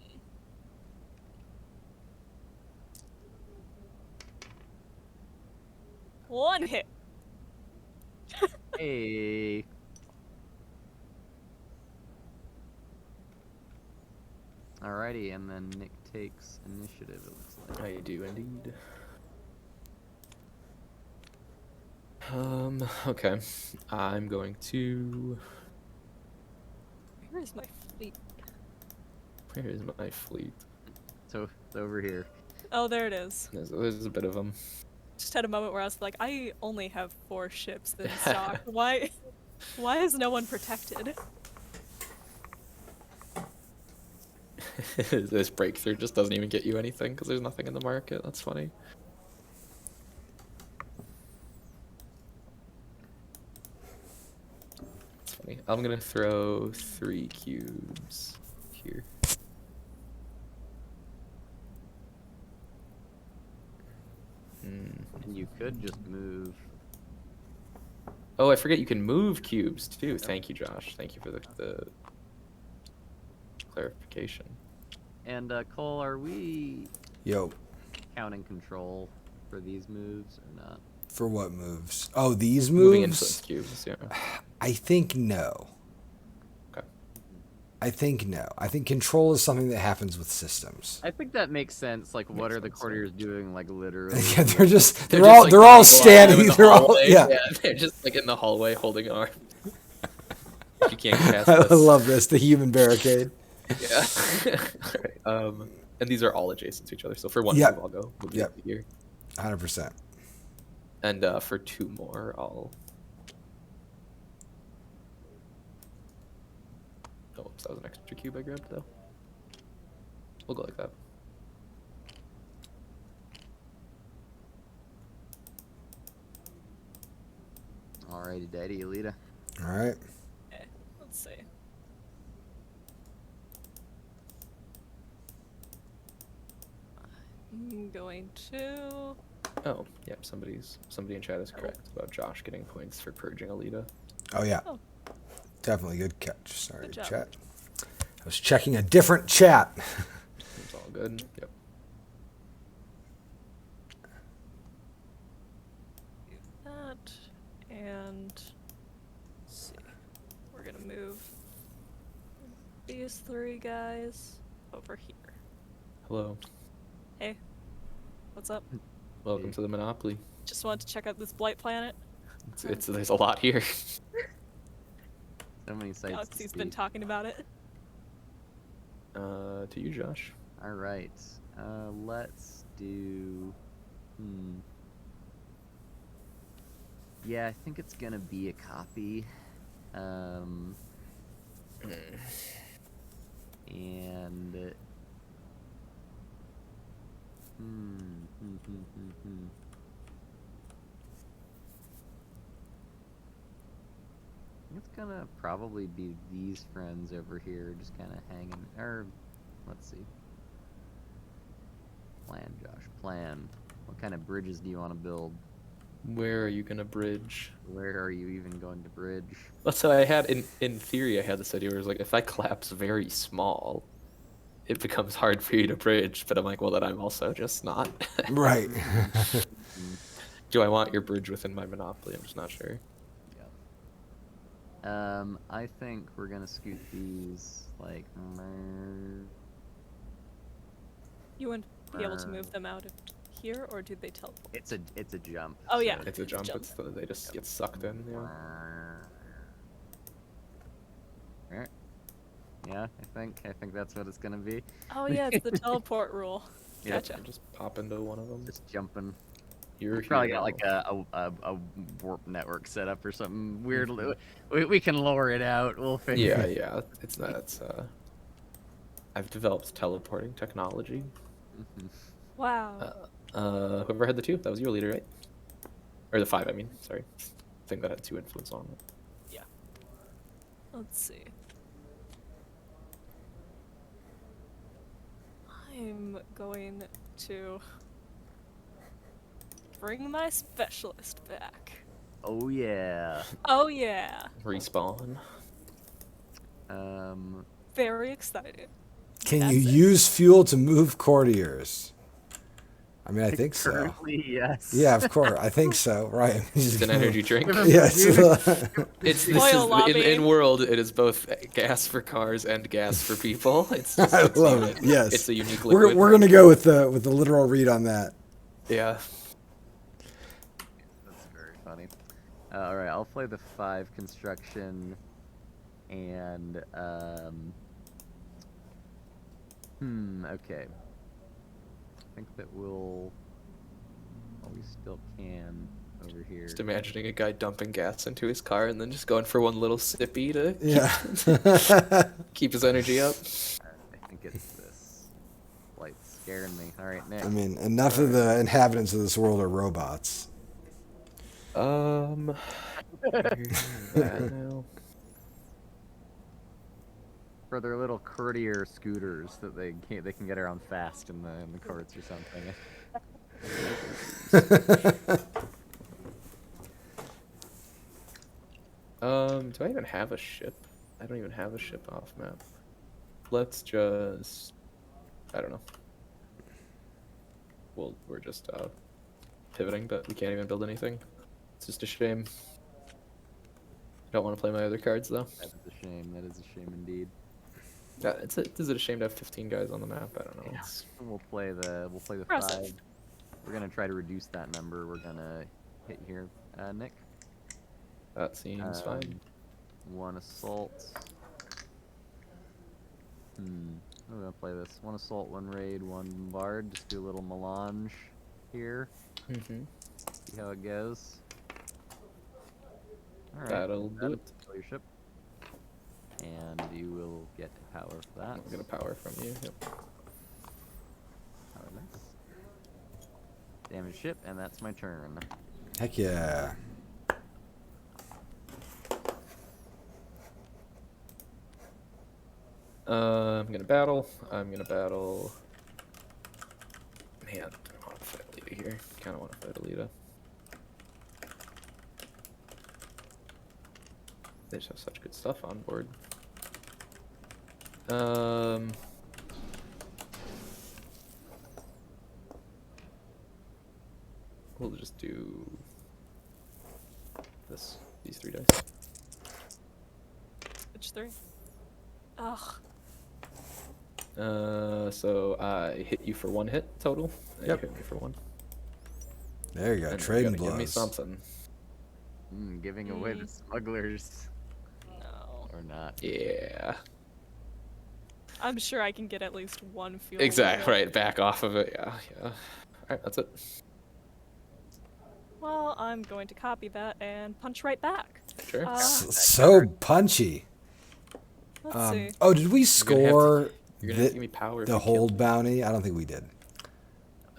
S4: One hit.
S2: Hey. Alrighty, and then Nick takes initiative, it looks like.
S3: I do indeed. Okay. I'm going to.
S4: Where is my fleet?
S3: Where is my fleet?
S2: So it's over here.
S4: Oh, there it is.
S3: There's a bit of them.
S4: Just had a moment where I was like, I only have 4 ships in stock. Why is no one protected?
S3: This breakthrough just doesn't even get you anything because there's nothing in the market. That's funny. That's funny. I'm gonna throw 3 cubes here.
S2: And you could just move.
S3: Oh, I forget you can move cubes too. Thank you, Josh. Thank you for the clarification.
S2: And Cole, are we
S1: Yo,
S2: counting control for these moves or not?
S1: for what moves? Oh, these
S3: Moving
S1: moves?
S3: influence cubes, yeah.
S1: I think no.
S3: Okay.
S1: I think no. I think control is something that happens with systems.
S2: I think that makes sense. Like, what are the
S3: sense, yeah.
S2: courtiers doing? Like, literally.
S1: Yeah, they're
S3: just,
S1: all
S3: like,
S1: they're all
S3: in
S1: standing.
S3: the
S1: They're all
S3: hallway.
S1: yeah.
S3: They're just like in the hallway holding arms. You can't cast
S1: I
S3: this.
S1: love this, the human barricade.
S3: Yeah. Alright, And these are all adjacent to each other. So for one
S1: Yep.
S3: move, I'll go move
S1: Yep.
S3: to here.
S1: 100%.
S3: And for 2 more, I'll... Oh, oops, that was an extra cube I grabbed, though. We'll go like that.
S2: Alrighty, Daddy, Alita.
S1: All right.
S4: Okay, let's see. I'm going to.
S3: Oh, yeah, somebody in chat is correct about Josh getting points for purging Alita.
S1: Oh, yeah.
S4: Oh.
S1: Definitely good catch. Sorry,
S4: Good job.
S1: chat. I was checking a different chat.
S3: It's all good. Yep.
S4: Do that. And. Let's see. We're going to move these 3 guys over here.
S3: Hello.
S4: Hey. What's up?
S3: Welcome to the Monopoly.
S4: Just wanted to check out this blight planet.
S3: There's a lot here.
S2: So many sites. to
S4: Galaxy's been
S2: see.
S4: talking about it.
S3: To you, Josh.
S2: All right. Let's do. Yeah, I think it's gonna be a copy. And. It's gonna probably be these friends over here, just kind of hanging. Or, let's see. Plan, Josh. Plan. What kind of bridges do you want to build?
S3: Where are you gonna bridge?
S2: Where are you even going to bridge?
S3: Let's say I had in theory I had this idea where it's like if I collapse very small, it becomes hard for you to bridge. But I'm like, well, then I'm also just not.
S1: Right.
S3: Do I want your bridge within my monopoly? I'm just not sure.
S2: I think we're gonna scoot these like.
S4: You wouldn't be able to move them out of here, or did they teleport?
S2: It's a jump.
S4: Oh, yeah.
S3: It's a jump. They just get sucked in. Yeah.
S2: Yeah, I think that's what it's gonna be.
S4: Oh yeah, it's the teleport rule.
S2: Yep.
S4: Gotcha.
S3: Just pop into one of them.
S2: Just jumping.
S3: You're
S2: Probably
S3: here.
S2: got like a warp network set up or something weird. We can lower it out. We'll figure.
S3: Yeah,
S2: it.
S3: yeah. It's not. It's I've developed teleporting technology.
S4: Wow.
S3: Whoever had the 2, that was your leader, right? Or the 5, I mean. Sorry. I think that had 2 influence on it.
S4: Yeah. Let's see. I'm going to bring my specialist back.
S2: Oh yeah.
S4: Oh yeah.
S3: Respawn.
S4: Very excited.
S1: Can
S4: That's
S1: you
S4: it.
S1: use fuel to move courtiers? I mean, I think so.
S2: Currently, yes.
S1: Yeah, of course. I think so. Right.
S3: It's an energy drink.
S1: Yes.
S4: Oil lobbying.
S3: in world it is both gas for cars and gas for people. It's just,
S1: I
S3: it's
S1: love
S3: unique.
S1: it. Yes.
S3: It's a unique
S1: We're
S3: liquid.
S1: we're gonna go with the literal read on that.
S3: Yeah.
S2: That's very funny. All right, I'll play the 5 construction, and okay. I think that we'll. Oh, we still can over here.
S3: Just imagining a guy dumping gas into his car and then just going for one little sippy to
S1: Yeah.
S3: keep his energy up.
S2: I think it's this. Light's scaring me. All right, Nick.
S1: I mean, enough of the inhabitants of this world are robots.
S3: That now.
S2: For their little courtier scooters that they can get around fast in the carts or something.
S3: Do I even have a ship? I don't even have a ship off map. Let's just... I don't know. We're just pivoting, but we can't even build anything. It's just a shame. I don't want to play my other cards, though.
S2: That is a shame. That is a shame indeed.
S3: Is it a shame to have 15 guys on the map? I don't know.
S2: Yeah.
S3: It's...
S2: We'll play the
S4: Impressive.
S2: 5. We're gonna try to reduce that number. We're gonna hit here, Nick.
S3: That seems fine.
S2: 1 assault. I'm gonna play this. One assault, one raid, one bombard. Just do a little melange here.
S3: Mm-hmm.
S2: See how it goes. Alright.
S3: That'll do it.
S2: Your ship. And you will get power for that.
S3: I'm gonna power from you. Yep.
S2: Power this. Damage ship, and that's my turn.
S1: Heck yeah.
S3: I'm gonna battle. I'm gonna battle. Man, I don't want to fight Alita here. Kind of want to fight Alita. They just have such good stuff on board. We'll just do this. These 3 dice.
S4: Which 3? Ugh.
S3: So I hit you for 1 hit total. And
S1: Yep.
S3: You hit me for 1.
S1: There you go.
S3: And
S1: Trading
S3: you gotta give me
S1: blows.
S3: something.
S2: Giving away the smugglers.
S4: No.
S2: Or not.
S3: Yeah.
S4: I'm sure I can get at least 1 fuel.
S3: Exactly.
S4: with it.
S3: Right. Back off of it. Yeah. Yeah. All right. That's it.
S4: Well, I'm going to copy that and punch right back.
S3: Sure.
S1: So punchy.
S4: Let's see.
S1: Oh, did we
S3: You're gonna have to-
S1: score
S3: You're gonna have to give me power. if
S1: the
S3: you kill
S1: hold
S3: me.
S1: bounty? I don't think we did.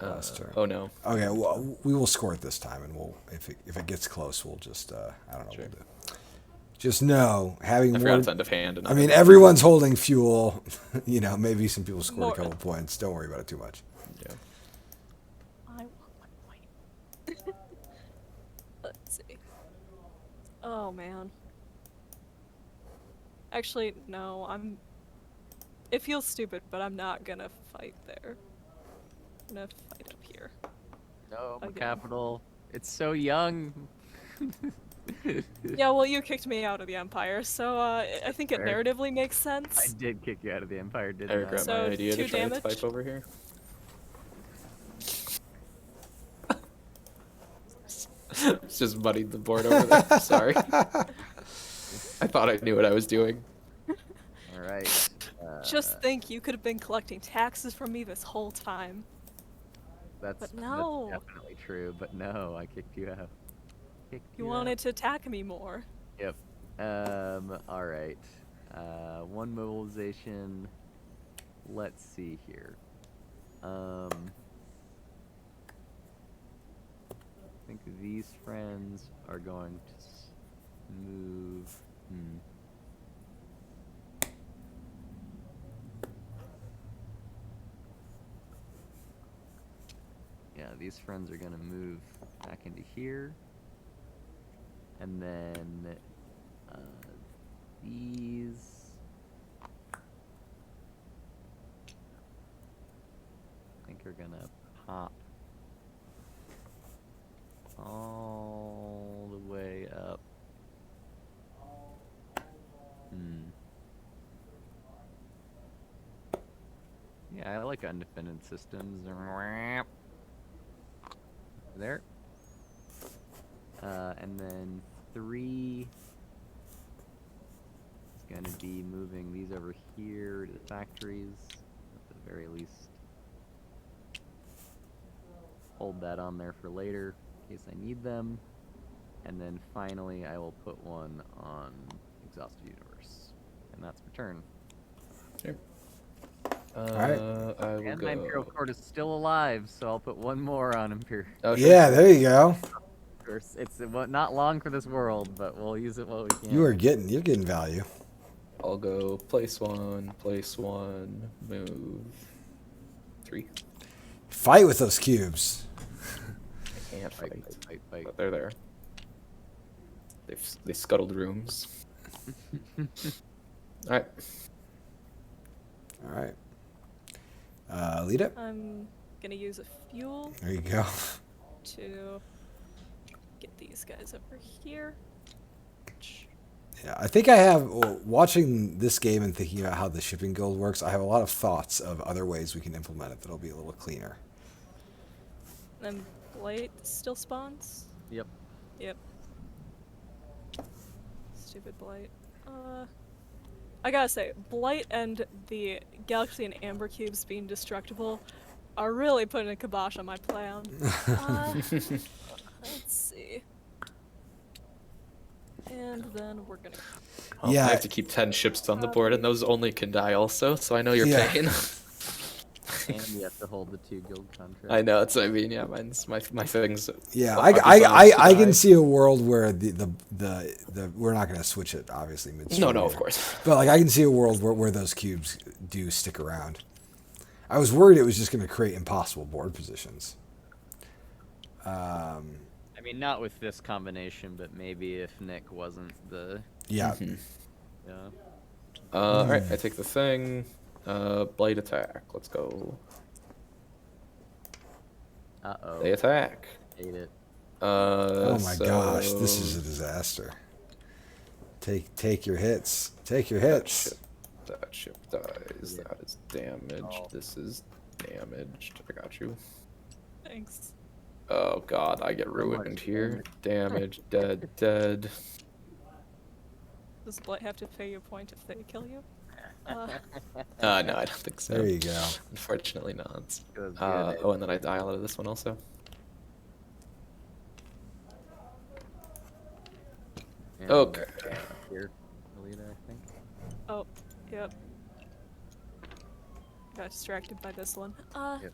S1: Last turn.
S3: Oh no.
S1: Okay, well, we will score it this time, and we'll if it gets close, we'll just I don't know
S3: Sure.
S1: what we'll do. Just know having
S3: I
S1: more.
S3: forgot it's end of hand. And
S1: I mean, everyone's holding fuel. You know, maybe some people scored
S4: More-
S1: a couple points. Don't worry about it too much.
S3: Yeah.
S4: I want 1 point. Let's see. Oh man. Actually, no. It feels stupid, but I'm not gonna fight there. I'm gonna fight up here.
S2: No, my
S4: Again.
S2: capital. It's so young.
S4: Yeah, well, you kicked me out of the Empire, so I think it
S2: Fair.
S4: narratively makes
S2: I
S4: sense.
S2: did kick you out of the Empire, didn't
S3: I regret
S4: So,
S3: my idea
S4: 2
S3: to try
S4: damage?
S3: to type over here. It's just muddied the board over there. Sorry. I thought I knew what I was doing.
S2: Alright.
S4: Just think, you could have been collecting taxes from me this whole time.
S2: That's
S4: no.
S2: That's definitely true, but no, I kicked you out. Kicked
S4: You
S2: out.
S4: wanted to attack me more.
S2: Yep. Alright. 1 mobilization. Let's see here. I think these friends are going to move. Yeah, these friends are gonna move back into here. And then these I think are gonna pop all the way up. Yeah, I like undefended systems. There. And then 3 is going to be moving these over here to the factories, at the very least. Hold that on there for later, in case I need them. And then finally, I will put one on Exhausted Universe. And that's my turn.
S3: Sure.
S1: Alright.
S3: I will
S2: And
S3: go.
S2: my Imperial Court is still alive, so I'll put one more on Imperial.
S3: Oh, sure.
S1: Yeah, there you go.
S2: Course. It's not long for this world, but we'll use it while we can.
S1: You're getting value.
S3: I'll go place one, move 3.
S1: Fight with those cubes.
S3: I can't fight,
S2: Fight.
S3: but they're there. They scuttled rooms. All right.
S1: All right. Lead it.
S4: I'm gonna use a fuel
S1: There you go.
S4: to get these guys over here.
S1: Yeah, I think I have, watching this game and thinking about how the shipping guild works, I have a lot of thoughts of other ways we can implement it that'll be a little cleaner.
S4: And Blight still spawns?
S2: Yep.
S4: Yep. Stupid Blight. I gotta say, Blight and the Galaxy and Amber cubes being destructible are really putting a kibosh on my plan. Let's see. And then we're gonna.
S3: Well,
S1: Yeah.
S3: I have to keep 10 ships on the board, and those only can die also, so I know your
S1: Yeah.
S3: pain.
S2: And you have to hold the 2 guild contracts.
S3: I know, it's what I mean, yeah, mine's my things.
S1: Yeah,
S3: are
S1: I
S3: designed to
S1: can
S3: die.
S1: see a world where the we're not going to switch it obviously midstream.
S3: No, of
S1: here.
S3: course.
S1: But like I can see a world where those cubes do stick around. I was worried it was just going to create impossible board positions.
S2: I mean, not with this combination, but maybe if Nick wasn't the
S1: Yeah.
S2: yeah.
S3: Alright, I take the thing. Blade attack. Let's go.
S2: Uh-oh.
S3: They attack.
S2: Hate it.
S1: Oh my gosh, this
S3: so
S1: is a disaster. Take your hits. Take your hits.
S3: That ship dies.
S2: Yeah.
S3: That is damaged.
S2: Oh.
S3: This is damaged. I got you.
S4: Thanks.
S3: Oh god, I get ruined here. Damage, dead.
S4: Does Blight have to pay you a point if they kill you?
S3: No, I don't think so.
S1: There you go.
S3: Unfortunately not.
S2: Goes good.
S3: Oh, and then I die out of this one also.
S2: And,
S3: Okay.
S2: Here, Alita, I think.
S4: Oh, yep. Got distracted by this one.
S2: Yep.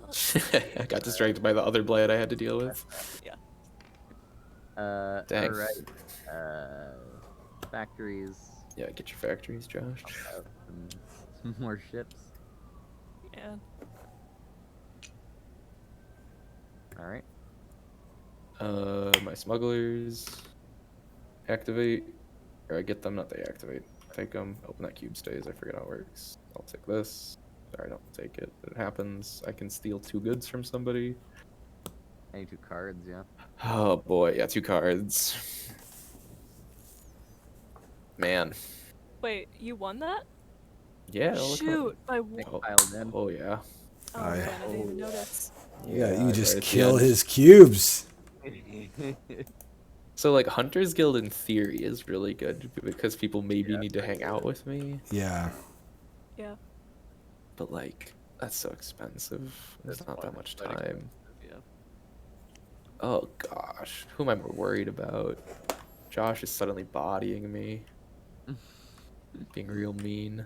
S3: I got distracted by the other blade I had to deal with.
S4: Yeah.
S3: Dang.
S2: Alright. Factories.
S3: Yeah, get your factories, Josh.
S2: I'll have some more ships.
S4: Yeah.
S2: Alright.
S3: My smugglers activate, or I get them, not they activate. Take them, open that cube stays, I forget how it works. I'll take this. Sorry, don't take it, but it happens. I can steal 2 goods from somebody.
S2: Any 2 cards, yeah.
S3: Oh boy, yeah, 2 cards. Man.
S4: Wait, you won that?
S3: Yeah, look
S4: Shoot! By
S2: Nick
S3: Oh.
S2: piled in.
S3: Oh yeah.
S4: Oh
S1: Oh, yeah.
S4: man, I didn't even notice.
S1: Yeah, you
S3: right
S1: just
S3: at the
S1: kill
S3: end.
S1: his cubes.
S3: So like Hunter's Guild in theory is really good because people maybe need to hang out with me,
S1: Yeah.
S4: Yeah.
S3: but like that's so expensive. There's
S2: That's
S3: not that
S2: why
S3: much
S2: it's quite
S3: time.
S2: Yeah.
S3: Oh gosh, who am I more worried about? Josh is suddenly bodying me, being real mean.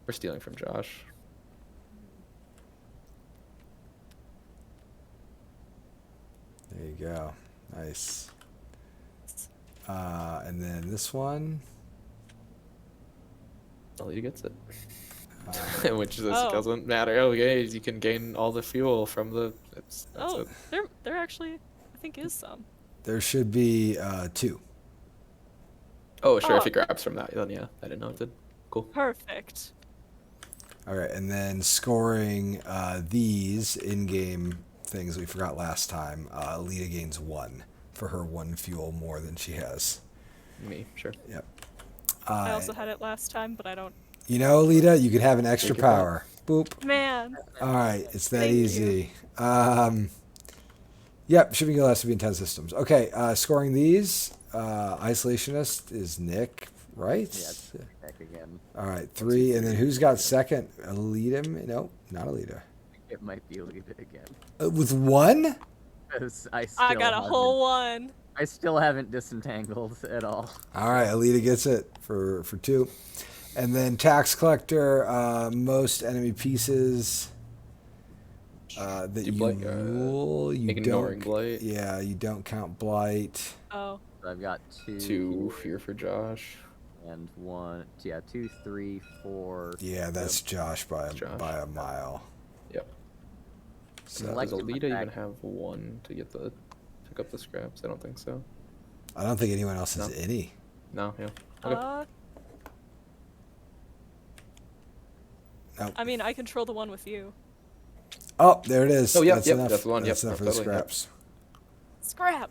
S3: We're stealing from Josh.
S1: There you go. Nice. And then this one.
S3: Alita gets it.
S1: Uh,
S3: Which just
S4: Oh.
S3: doesn't matter. Okay, you can gain all the fuel from the. That's
S4: Oh,
S3: it.
S4: there actually, I think is some.
S1: there should be 2.
S3: Oh, sure. If
S4: Oh.
S3: he grabs from that, then yeah, I didn't know it did. Cool.
S4: Perfect.
S1: All right, and then scoring these in-game things we forgot last time. Alita gains 1 for her 1 fuel more than she has.
S3: Me, sure.
S1: Yep.
S4: I also had it last time, but I don't.
S1: You know, Alita, you can have an extra
S3: Take your point.
S1: power. Boop.
S4: Man.
S1: All right, it's that
S4: Thank you.
S1: easy. Yep, shipping guild has to be in 10 systems. Okay, scoring these. Isolationist is Nick, right?
S2: Yeah, it's Nick again.
S1: All right, 3, and then who's got second? Alita? No, not Alita.
S2: It might be Alita again.
S1: With 1?
S2: 'Cause
S4: I
S2: still
S4: got a
S2: haven't-
S4: whole one.
S2: I still haven't disentangled at all.
S1: All right, Alita gets it for 2. And then tax collector, most enemy pieces that
S3: Do
S1: you
S3: blight,
S1: rule. You
S3: ignoring
S1: don't.
S3: blight.
S1: Yeah, you don't count blight.
S4: Oh.
S2: So I've got 2.
S3: 2 fear for Josh.
S2: And 1. Yeah, 2, 3, 4.
S1: Yeah, that's Josh by
S3: Josh.
S1: by a mile.
S3: Yep.
S1: So
S3: Does
S2: Like-
S3: Alita even
S2: attack.
S3: have 1 to get the pick up the scraps? I don't think so.
S1: I don't think anyone else has
S3: No.
S1: any.
S3: No, yeah. Okay.
S1: Nope.
S4: I mean, I control the one with you.
S1: Oh, there it is.
S3: Oh, yep,
S1: that's
S3: yep,
S1: enough.
S3: that's the one,
S1: That's
S3: yep,
S1: enough for the
S3: totally, yep.
S1: scraps.
S4: Scrap.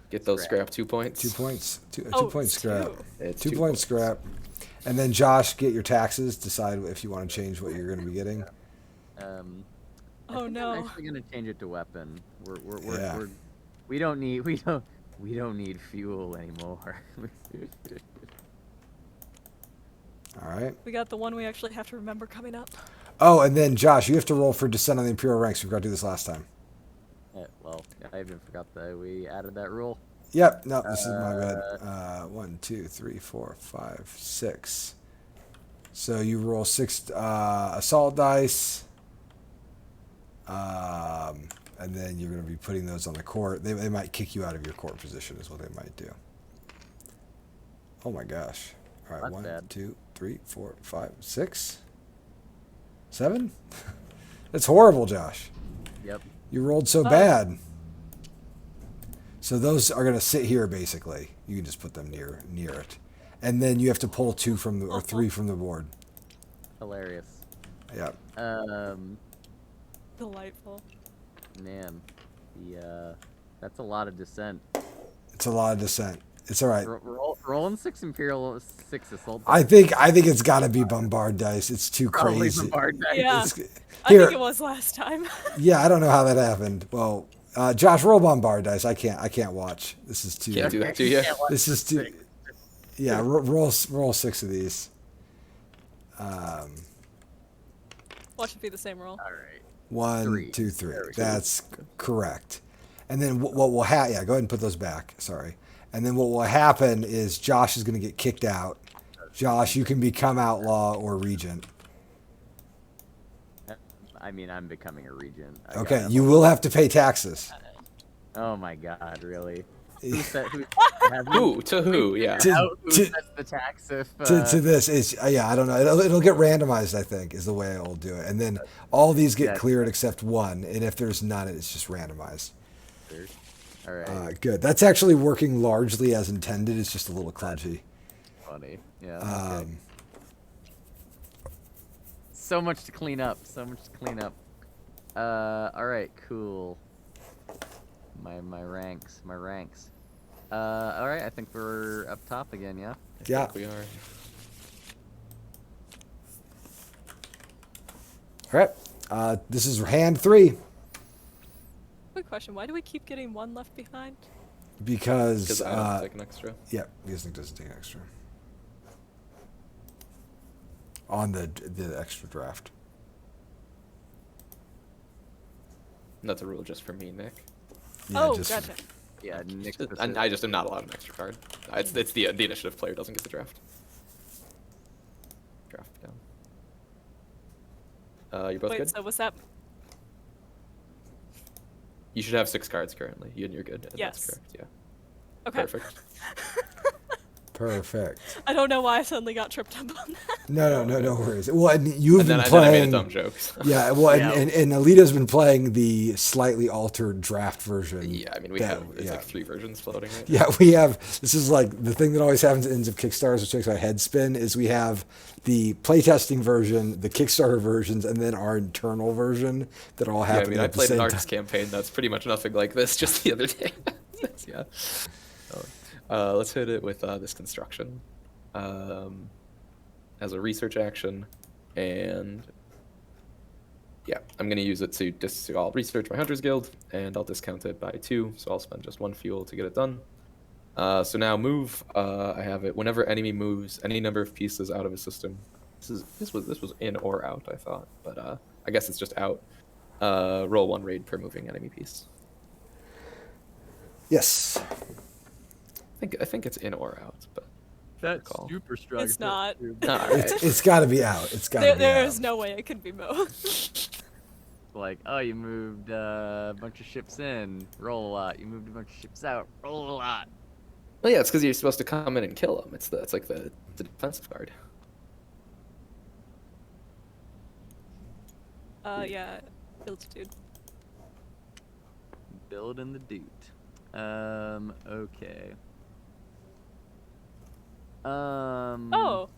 S3: Get those
S2: Scrap.
S3: scrap 2 points.
S1: 2 points. 2
S4: Oh,
S1: points
S4: it's
S1: scrap.
S4: 2.
S3: It's
S1: 2
S3: 2
S1: points scrap. And then Josh, get your taxes. Decide if you want to change what you're going to be getting.
S2: I
S4: Oh,
S2: think
S4: no.
S2: I'm actually gonna change it to weapon.
S1: Yeah.
S2: We don't need fuel anymore.
S1: All right.
S4: We got the one we actually have to remember coming up.
S1: Oh, and then Josh, you have to roll for descent on the Imperial ranks. We forgot to do this last time.
S2: Well, I even forgot that we added that rule.
S1: Yep. No, this is my bad. 1, 2, 3, 4, 5, 6. So you roll 6 assault dice. And then you're going to be putting those on the court. They might kick you out of your court position is what they might do. Oh my gosh. All right,
S2: That's
S1: 1,
S2: bad.
S1: 2, 3, 4, 5, 6, 7. That's horrible, Josh.
S2: Yep.
S1: You rolled so bad. So those are going to sit here basically. You can just put them near it. And then you have to pull 2 from the or 3 from the board.
S2: Hilarious.
S1: Yeah.
S4: Delightful.
S2: Man, that's a lot of dissent.
S1: It's a lot of dissent. It's all right.
S2: Rolling 6 Imperial, 6 assault.
S1: I think it's got to be bombard dice. It's too
S2: Probably
S1: crazy.
S2: bombard dice.
S4: Yeah.
S1: It's,
S4: I
S1: here,
S4: think it was last time.
S1: yeah, I don't know how that happened. Well, Josh, roll bombard dice. I can't watch. This is too.
S3: Can't do that to you.
S1: This is too. Yeah, roll 6 of these.
S4: Watch it be the same roll.
S2: All right.
S1: 1,
S2: 3.
S1: 2, 3.
S2: There we go.
S1: That's correct. And then what will happen? Yeah, go ahead and put those back. Sorry. And then what will happen is Josh is going to get kicked out. Josh, you can become outlaw or regent.
S2: I mean, I'm becoming a regent.
S1: Okay, you will have to pay taxes.
S2: Oh my God, really?
S1: Yeah.
S3: Who? To who? Yeah.
S2: Who sets the tax if
S1: To this is yeah, I don't know. It'll get randomized. I think is the way it'll do it. And then all these get cleared except one. And if there's none, it's just randomized.
S2: All right.
S1: Good. That's actually working largely as intended. It's just a little clunky.
S2: Funny. Yeah. Okay. So much to clean up. All right. Cool. My ranks. All right. I think we're up top again. Yeah.
S1: Yeah.
S3: We are.
S1: All right. This is hand 3
S4: Quick question: why do we keep getting one left behind?
S1: because
S3: I don't take an extra.
S1: yeah, because Nick doesn't take an extra on the extra draft.
S3: And that's a rule just for me, Nick.
S1: Yeah,
S4: Oh,
S1: just-
S4: gotcha.
S2: Yeah. Nick.
S3: And I just am not allowed an extra card. It's the initiative player doesn't get the draft. Draft down. You're both
S4: Wait,
S3: good.
S4: so was that?
S3: You should have 6 cards currently. You're good. And
S4: Yes.
S3: That's correct. Yeah.
S4: Okay.
S3: Perfect.
S1: Perfect.
S4: I don't know why I suddenly got tripped up on that.
S1: No worries. Well, and you've
S3: And
S1: been
S3: then I
S1: playing.
S3: made a dumb joke.
S1: Yeah, well,
S2: Yeah.
S1: And Alita's been playing the slightly altered draft version.
S3: Yeah, I mean, we
S1: that-
S3: have it's like 3 versions floating right
S1: Yeah, we have. This is like the thing that always happens at ends of Kickstarters, which makes my head spin. Is we have the playtesting version, the Kickstarter versions, and then our internal version that all
S3: Yeah, I
S1: happen
S3: mean, I
S1: at the
S3: played
S1: same
S3: an
S1: time.
S3: Arcs campaign that's pretty much nothing like this just the other day. Yeah. Let's hit it with this construction as a research action, and yeah, I'm going to use it to I'll research my Hunter's Guild, and I'll discount it by 2, so I'll spend just 1 fuel to get it done. So now move. I have it whenever enemy moves any number of pieces out of a system. This was in or out, I thought, but I guess it's just out. Roll 1 raid per moving enemy piece.
S1: Yes.
S3: I think it's in or out, but
S2: That's
S3: call.
S2: super strong.
S4: It's not.
S3: alright.
S1: It's got to be out. It's got to be
S4: There
S1: out.
S4: is no way it can be moved.
S2: Like, oh, you moved a bunch of ships in, roll a lot. You moved a bunch of ships out, roll a lot.
S3: Well, yeah, it's because you're supposed to come in and kill them. It's like the defensive card.
S4: Yeah, altitude.
S2: Building the dude. Okay.
S4: Oh.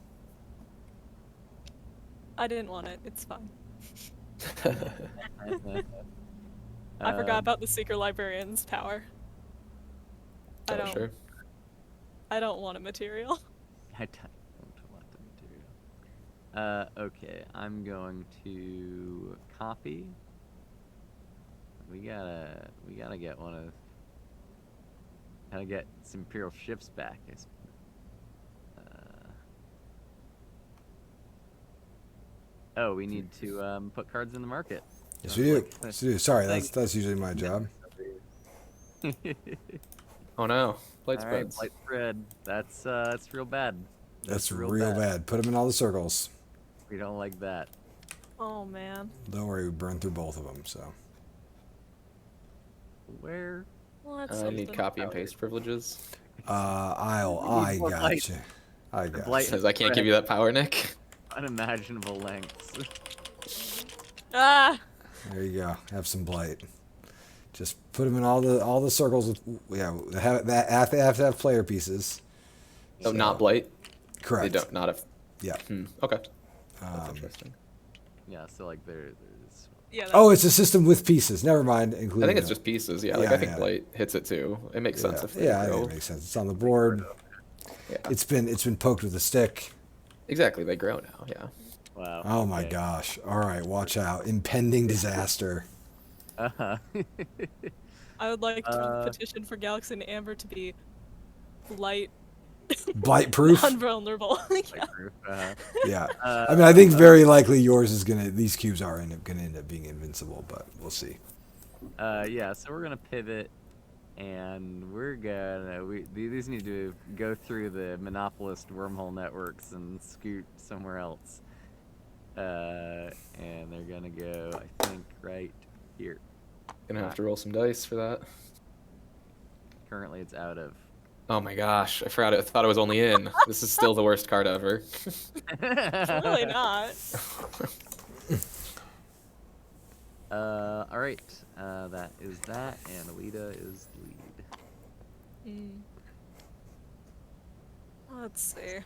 S4: I didn't want it. It's fine. I forgot about the Seeker Librarian's power. I don't.
S3: Sure.
S4: I don't want a material.
S2: I don't want the material. Okay, I'm going to copy. We gotta get one of. Gotta get some Imperial ships back. Oh, we need to put cards in the market.
S1: Yes, we do.
S2: Like-
S1: Yes, we do. Sorry,
S2: Thanks.
S1: that's usually my job.
S3: Oh no, blight
S2: All right,
S3: spreads.
S2: blight spread. That's real bad.
S1: That's real bad. Put them in all the circles.
S2: We don't like that.
S4: Oh man.
S1: Don't worry, we burned through both of them. So
S2: Where?
S4: Well, that's
S3: I need
S4: something.
S3: copy and paste privileges.
S1: I
S2: more
S1: got
S2: blight.
S1: you. I
S2: The
S1: got
S2: blight
S1: you.
S3: Says I can't give you that power, Nick.
S2: Unimaginable lengths.
S4: Ah.
S1: There you go. Have some blight. Just put them in all the circles. Have to have player pieces.
S3: Oh, not blight.
S1: Correct.
S3: They don't. Not if.
S1: Yeah.
S3: Okay. That's interesting.
S2: Yeah, so like there's.
S4: Yeah.
S1: Oh, it's a system with pieces. Never mind. Including
S3: I think it's
S1: them.
S3: just pieces. Yeah. Like
S1: Yeah,
S3: I think
S1: yeah.
S3: blight hits it too. It makes sense if they
S1: Yeah, I think
S3: grow.
S1: it makes sense. It's on the board.
S3: Yeah.
S1: It's been poked with a stick.
S3: Exactly. They grow now. Yeah.
S2: Wow.
S1: Oh my
S2: okay.
S1: gosh. All right, watch out. Impending disaster.
S2: Uh-huh.
S4: I would like to petition for Galaxy and Amber to be blight
S1: Blight proof.
S4: unvulnerable. Yeah.
S2: Uh-huh.
S1: Yeah. I mean, I think very likely yours is these cubes are gonna end up being invincible, but we'll see.
S2: Yeah, so we're gonna pivot, and we're gonna these need to go through the monopolist wormhole networks and scoot somewhere else. And they're gonna go, I think, right here.
S3: Gonna have to roll some dice for that.
S2: Currently, it's out of.
S3: Oh my gosh, I forgot it. I thought it was only in. This is still the worst card ever.
S4: It's really not.
S2: All right. That is that, and Alita is lead.
S4: Let's see.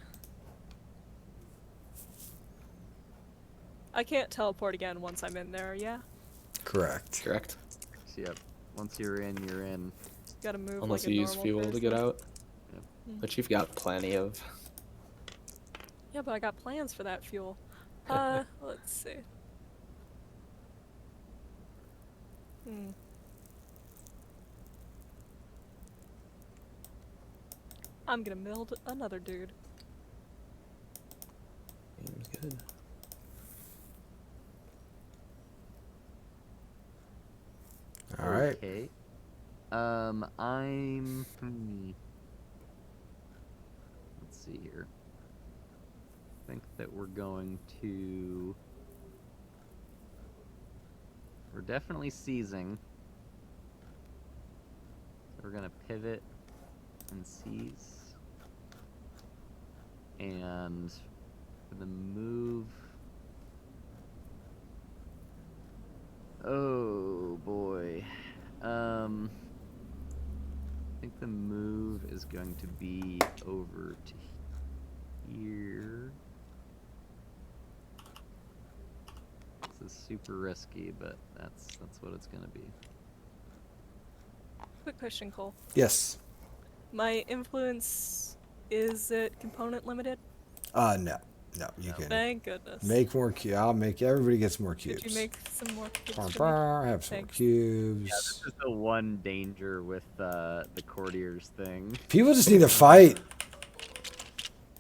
S4: I can't teleport again once I'm in there, yeah?
S1: Correct.
S3: Correct.
S2: Yep. Once you're in, you're in.
S4: Gotta move
S3: Unless
S4: like a
S3: you use
S4: normal
S3: fuel to get
S4: person.
S3: out. Which you've got plenty of.
S4: Yeah, but I got plans for that fuel. Let's see. I'm gonna build another dude.
S3: Seems good.
S1: All right.
S2: Okay. Let's see here. I think that we're going to. We're definitely seizing. So we're gonna pivot and seize. And for the move. Oh boy. I think the move is going to be over to here. This is super risky, but that's what it's gonna be.
S4: Quick question, Cole.
S1: Yes.
S4: My influence, is it component limited?
S1: No, you can
S4: Thank goodness.
S1: make more cubes. I'll make everybody gets more cubes.
S4: Did you make some more cubes
S1: Brr,
S4: for me?
S1: brr, have some more
S4: Thanks.
S1: cubes.
S2: Yeah, this is the one danger with the courtiers thing.
S1: People just need to fight.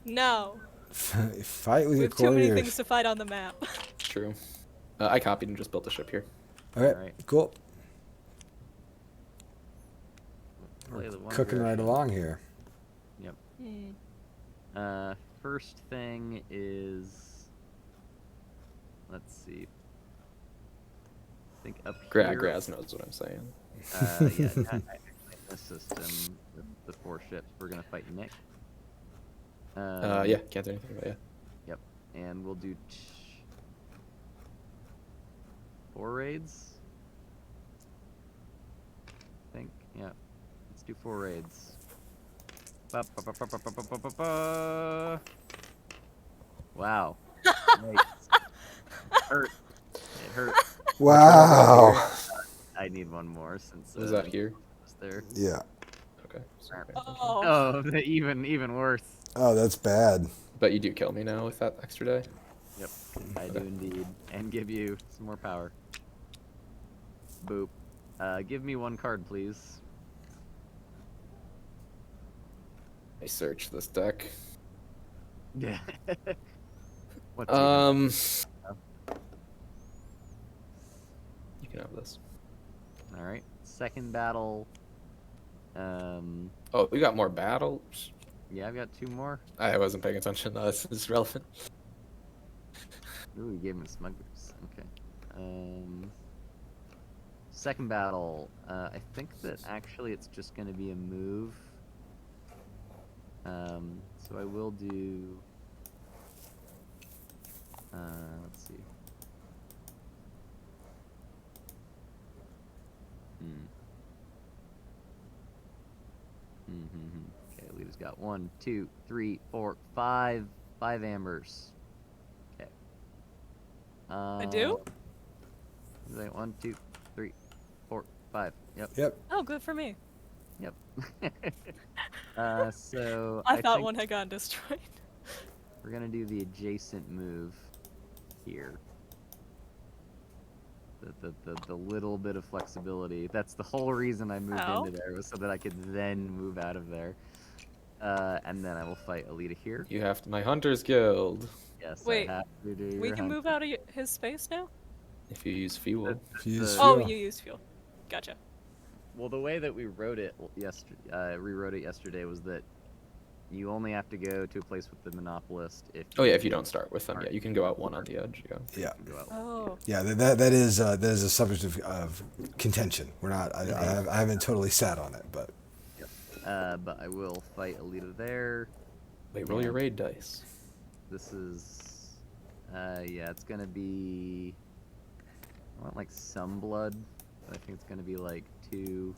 S4: No.
S1: Fight with
S4: We
S1: your
S4: have too many
S1: courtiers.
S4: things to fight on the map.
S3: True. I copied and just built a ship here.
S1: All right,
S2: Alright.
S1: cool.
S2: Play the one
S1: Cooking right
S2: direction.
S1: along here.
S2: Yep. First thing is, let's see. I think up here.
S3: Graz knows what I'm saying.
S2: Yeah, in this system with the 4 ships, we're gonna fight Nick.
S3: Yeah, can't do anything about it.
S2: Yep, and we'll do 4 raids. I think, yeah. Let's do 4 raids. Ba, ba, ba, ba, ba, ba, ba, ba, ba. Wow. Nice. Hurt. It hurt.
S1: Wow.
S2: I need one more since.
S3: Is that here?
S2: was there.
S1: Yeah.
S3: Okay. sorry.
S4: Oh.
S2: Oh, even worse.
S1: Oh, that's bad.
S3: But you do kill me now with that extra day.
S2: Yep, I do indeed, and give you some more power. Boop. Give me 1 card, please.
S3: I search this deck.
S2: Yeah. What's even- second battle.
S3: Oh, we got more battles.
S2: Yeah, I've got 2 more.
S3: I wasn't paying attention. No, this is relevant.
S2: Ooh, you gave him the smugglers. Okay. Second battle. I think that actually it's just going to be a move. So I will do. Let's see. Okay, Alita's got 1, 2, 3, 4, 5 ambers. Okay.
S4: I do?
S2: Is that 1, 2, 3, 4, 5? Yep.
S1: Yep.
S4: Oh, good for me.
S2: Yep. So
S4: I thought
S2: think
S4: one had gotten destroyed.
S2: we're gonna do the adjacent move here. The little bit of flexibility. That's the whole reason I moved
S4: Oh.
S2: into there, was so that I could then move out of there. And then I will fight Alita here.
S3: You have my Hunter's Guild.
S2: Yes,
S4: Wait,
S2: I have to do
S4: We
S2: your
S4: can
S2: hunt.
S4: move out of his space now?
S3: If you use fuel.
S1: Use
S2: the-
S4: Oh,
S1: fuel.
S4: you used fuel. Gotcha.
S2: Well, the way that we wrote it rewrote it yesterday, was that you only have to go to a place with the monopolist if.
S3: Oh yeah, if you don't start with them, yeah, you can go out one on the edge. Yeah.
S1: Yeah.
S2: you go out.
S4: Oh.
S1: Yeah, that is a subject of contention. We're not. I haven't totally sat on it, but
S2: But I will fight Alita there.
S3: Wait, roll your raid dice.
S2: This is, yeah, it's gonna be. I want like some blood. But I think it's gonna be like 2.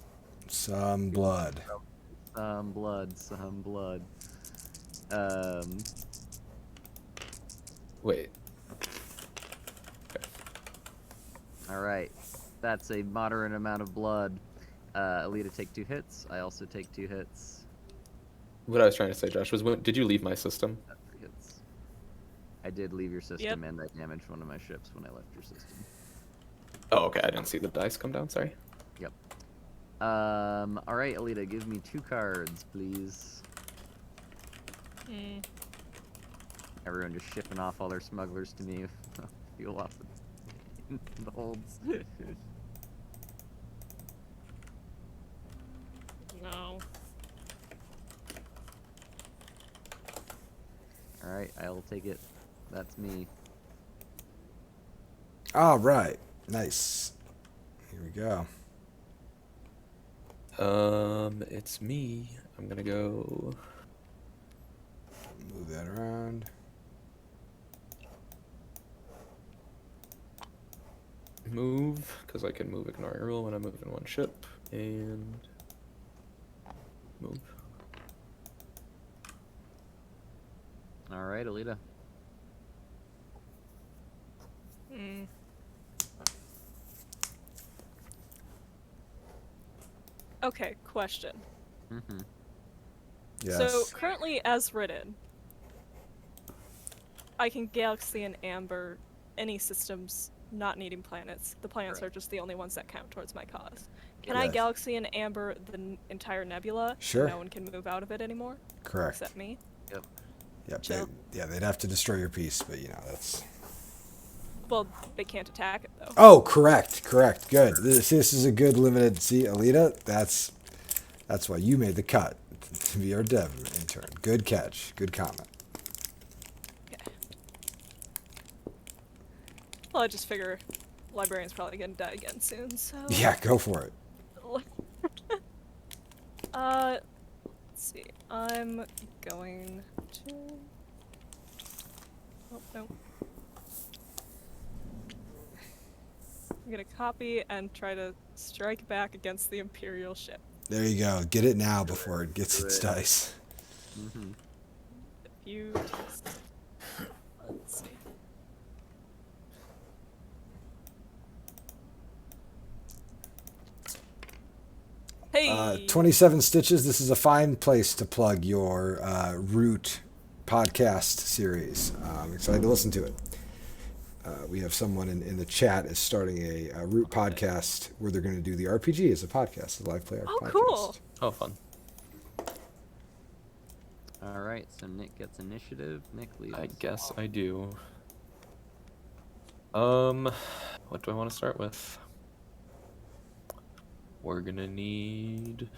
S1: some blood.
S2: Some blood.
S3: Wait.
S2: All right, that's a moderate amount of blood. Alita take 2 hits. I also take 2 hits.
S3: What I was trying to say, Josh, was did you leave my system?
S2: 3 hits. I did leave your system, and I damaged one of my ships when I left your system.
S3: Oh, okay. I didn't see the dice come down. Sorry.
S2: Yep. All right, Alita, give me 2 cards, please. Everyone just shipping off all their smugglers to me. Fuel off the holds.
S4: No.
S2: All right, I'll take it. That's me.
S1: All right, nice. Here we go.
S3: It's me. I'm gonna go.
S1: Move that around.
S3: Move, because I can move ignoring rule when I'm moving one ship, and move.
S2: All right, Alita.
S4: Okay, question.
S2: Mm-hmm.
S1: Yes.
S4: So currently, as written, I can galaxy and amber any systems not needing planets. The planets
S2: Correct.
S4: are just the only ones that count towards my cause. Can I
S1: Yes.
S4: galaxy and amber the entire nebula?
S1: Sure.
S4: No one can move out of it anymore?
S1: Correct.
S4: Except me?
S2: Yep.
S1: Yep.
S4: Chill.
S1: They'd have to destroy your piece, but you know that's.
S4: Well, they can't attack it, though.
S1: Oh, correct. Good. This is a good limited. See, Alita, that's why you made the cut to be our dev intern. Good catch. Good comment.
S4: Okay. Well, I just figure librarian's probably gonna die again soon, so...
S1: Yeah, go for it.
S4: Let's see. I'm going to... Oh, no. I'm gonna copy and try to strike back against the Imperial ship.
S1: There you go. Get it now before it gets its dice.
S2: Mm-hmm.
S4: If you just... Let's see. Hey!
S1: 27 Stitches, this is a fine place to plug your Root podcast series. I'm excited to listen to it. We have someone in the chat is starting a Root podcast where they're going to do the RPG as a podcast, the live play
S4: Oh,
S1: podcast.
S4: cool.
S3: Oh, fun.
S2: All right, so Nick gets initiative. Nick leads.
S3: I guess I do. What do I want to start with? We're gonna need.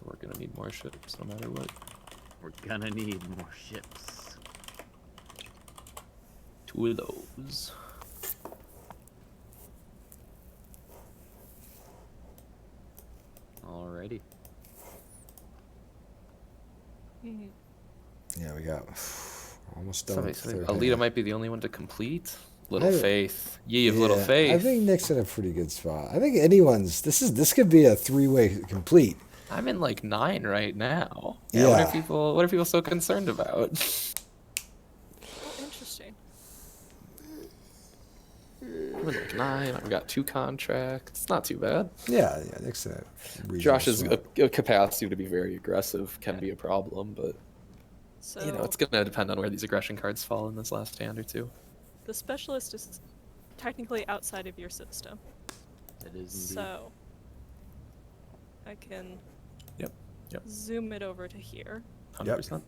S3: We're gonna need more ships, no matter what.
S2: We're gonna need more ships.
S3: 2 of those.
S2: Alrighty.
S4: Mhm.
S1: Yeah, we got almost done. with the third
S3: Alita
S1: hand.
S3: might be the only one to complete. Little
S1: I-
S3: faith. Ye of little
S1: Yeah,
S3: faith.
S1: I think Nick's in a pretty good spot. I think anyone's. This could be a 3-way complete.
S3: I'm in like 9 right now.
S1: Yeah.
S3: What are people so concerned about?
S4: Oh, interesting.
S3: I'm in like 9. I've got 2 contracts. It's not too bad.
S1: Yeah, Nick's in a reasonable
S3: Josh's
S1: spot.
S3: capacity to be very aggressive can be a problem, but
S4: So
S3: it's gonna depend on where these aggression cards fall in this last hand or two.
S4: the specialist is technically outside of your system.
S2: It is indeed.
S4: So I can
S3: Yep.
S4: zoom it over to here.
S3: 100%.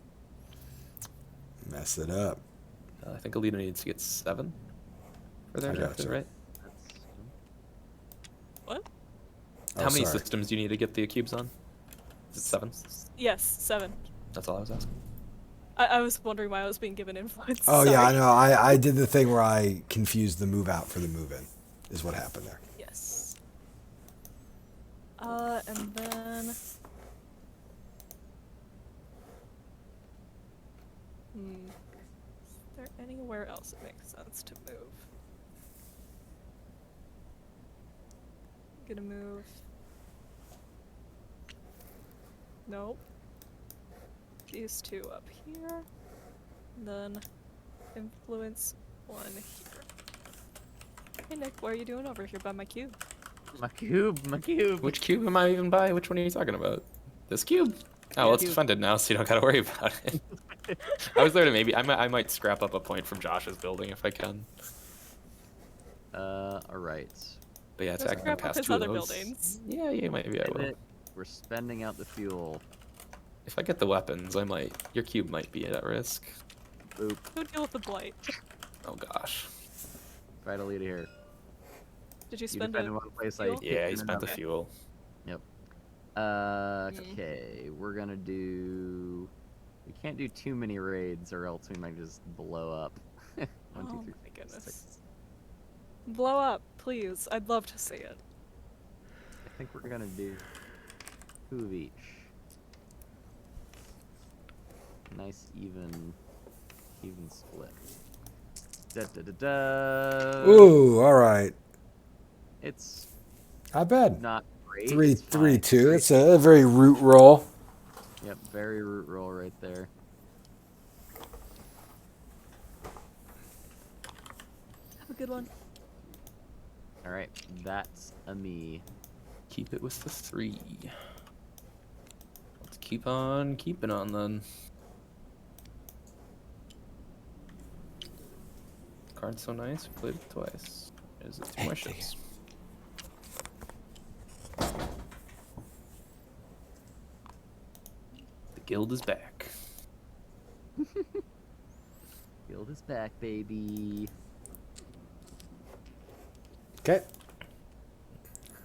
S1: Mess it up.
S3: I think Alita needs to get 7 for their
S1: I
S3: objective,
S1: gotcha.
S3: right?
S2: That's,
S4: What?
S1: Oh,
S3: How many
S1: sorry.
S3: systems do you need to get the cubes on? Is it 7?
S4: Yes, 7.
S3: That's all I was asking.
S4: I was wondering why I was being given influence.
S1: Oh yeah, I
S4: Sorry.
S1: know. I did the thing where I confused the move out for the move in. Is what happened there.
S4: Yes. And then. Is there anywhere else it makes sense to move? Gonna move. Nope. These 2 up here. Then influence 1 here. Hey Nick, what are you doing over here by my cube?
S2: my cube, my cube.
S3: Which cube am I even by? Which one are you talking about? This cube? Oh, well, it's
S2: cube.
S3: defended now, so you don't gotta worry about it. I was there to maybe. I might scrap up a point from Josh's building if I can.
S2: Alright.
S3: But yeah,
S4: Let's
S3: attacking
S4: grab up
S3: past
S4: his
S3: 2 of
S4: other
S3: those.
S4: buildings.
S3: Yeah, maybe I will.
S2: We're spending out the fuel.
S3: If I get the weapons, I might. Your cube might be at risk.
S2: Boop.
S4: Go deal with the blight.
S3: Oh gosh.
S2: Right, Alita here.
S4: Did you
S2: You
S4: spend
S2: defended
S4: it?
S2: one place, I
S4: fuel?
S2: kicked
S3: Yeah,
S2: in
S3: he spent the
S2: another.
S3: fuel.
S2: Yep.
S4: Mm.
S2: Okay, we're gonna do. We can't do too many raids, or else we might just blow up. One,
S4: Oh
S2: two, three,
S4: my
S2: four,
S4: goodness.
S2: six.
S4: Blow up, please. I'd love to see it.
S2: I think we're gonna do 2 of each. Nice even split. Da da da da.
S1: Ooh, all right.
S2: It's
S1: Not bad.
S2: not great.
S1: 3,
S2: it's
S1: 3,
S2: fine.
S1: 2. It's a very root roll.
S2: Yep, very root roll right there.
S4: Have a good one.
S2: All right, that's a me.
S3: Keep it with the 3. Let's keep on keeping on then. Card's so nice, we played it twice. Is it 2 more ships? The guild is back.
S2: Guild is back, baby.
S1: Okay.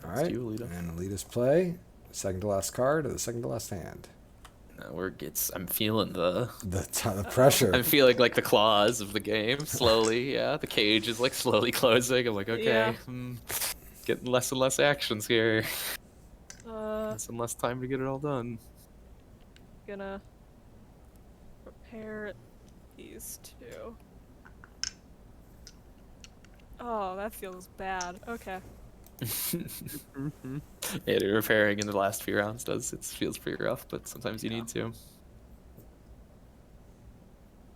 S1: All
S3: It's
S1: right.
S3: you, Alita.
S1: And Alita's play. Second to last card of the second to last hand.
S3: Now I'm feeling the.
S1: The pressure.
S3: I'm feeling like the claws of the game slowly. Yeah, the cage is like slowly closing. I'm like, okay,
S4: Yeah.
S3: getting less and less actions here.
S4: Uh,
S3: Less and less time to get it all done.
S4: gonna repair these 2. Oh, that feels bad. Okay.
S3: Yeah, dude, repairing in the last few rounds feels pretty rough, but sometimes you need to.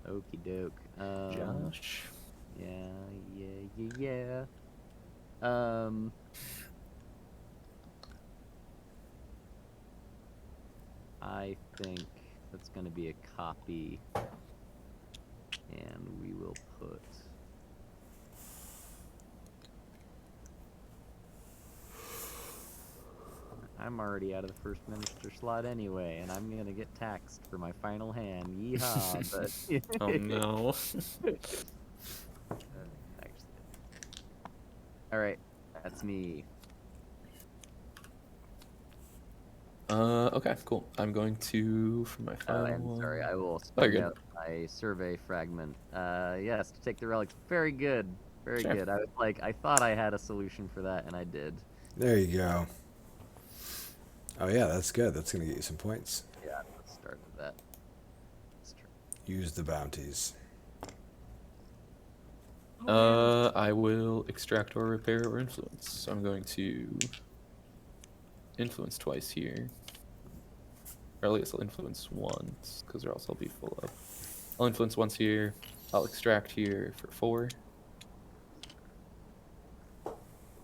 S2: Okie doke.
S3: Josh.
S2: Yeah. I think that's gonna be a copy, and we will put. I'm already out of the first minister slot anyway, and I'm gonna get taxed for my final hand. Yeehaw! But
S3: Oh no.
S2: actually, All right, that's me.
S3: Okay, cool. I'm going to, for my
S2: Oh,
S3: final
S2: and sorry,
S3: one.
S2: I will
S3: Oh, you're
S2: spend
S3: good.
S2: out my survey fragment. Yes, to take the relics. Very good. Very
S3: Sure.
S2: good. I was like, I thought I had a solution for that, and I did.
S1: There you go. Oh yeah, that's good. That's gonna get you some points.
S2: Yeah, let's start with that. Let's try.
S1: Use the bounties.
S4: Oh, man.
S3: I will extract or repair or influence. So I'm going to influence twice here. Or at least I'll influence once, because or else I'll be full up. I'll influence once here. I'll extract here for 4.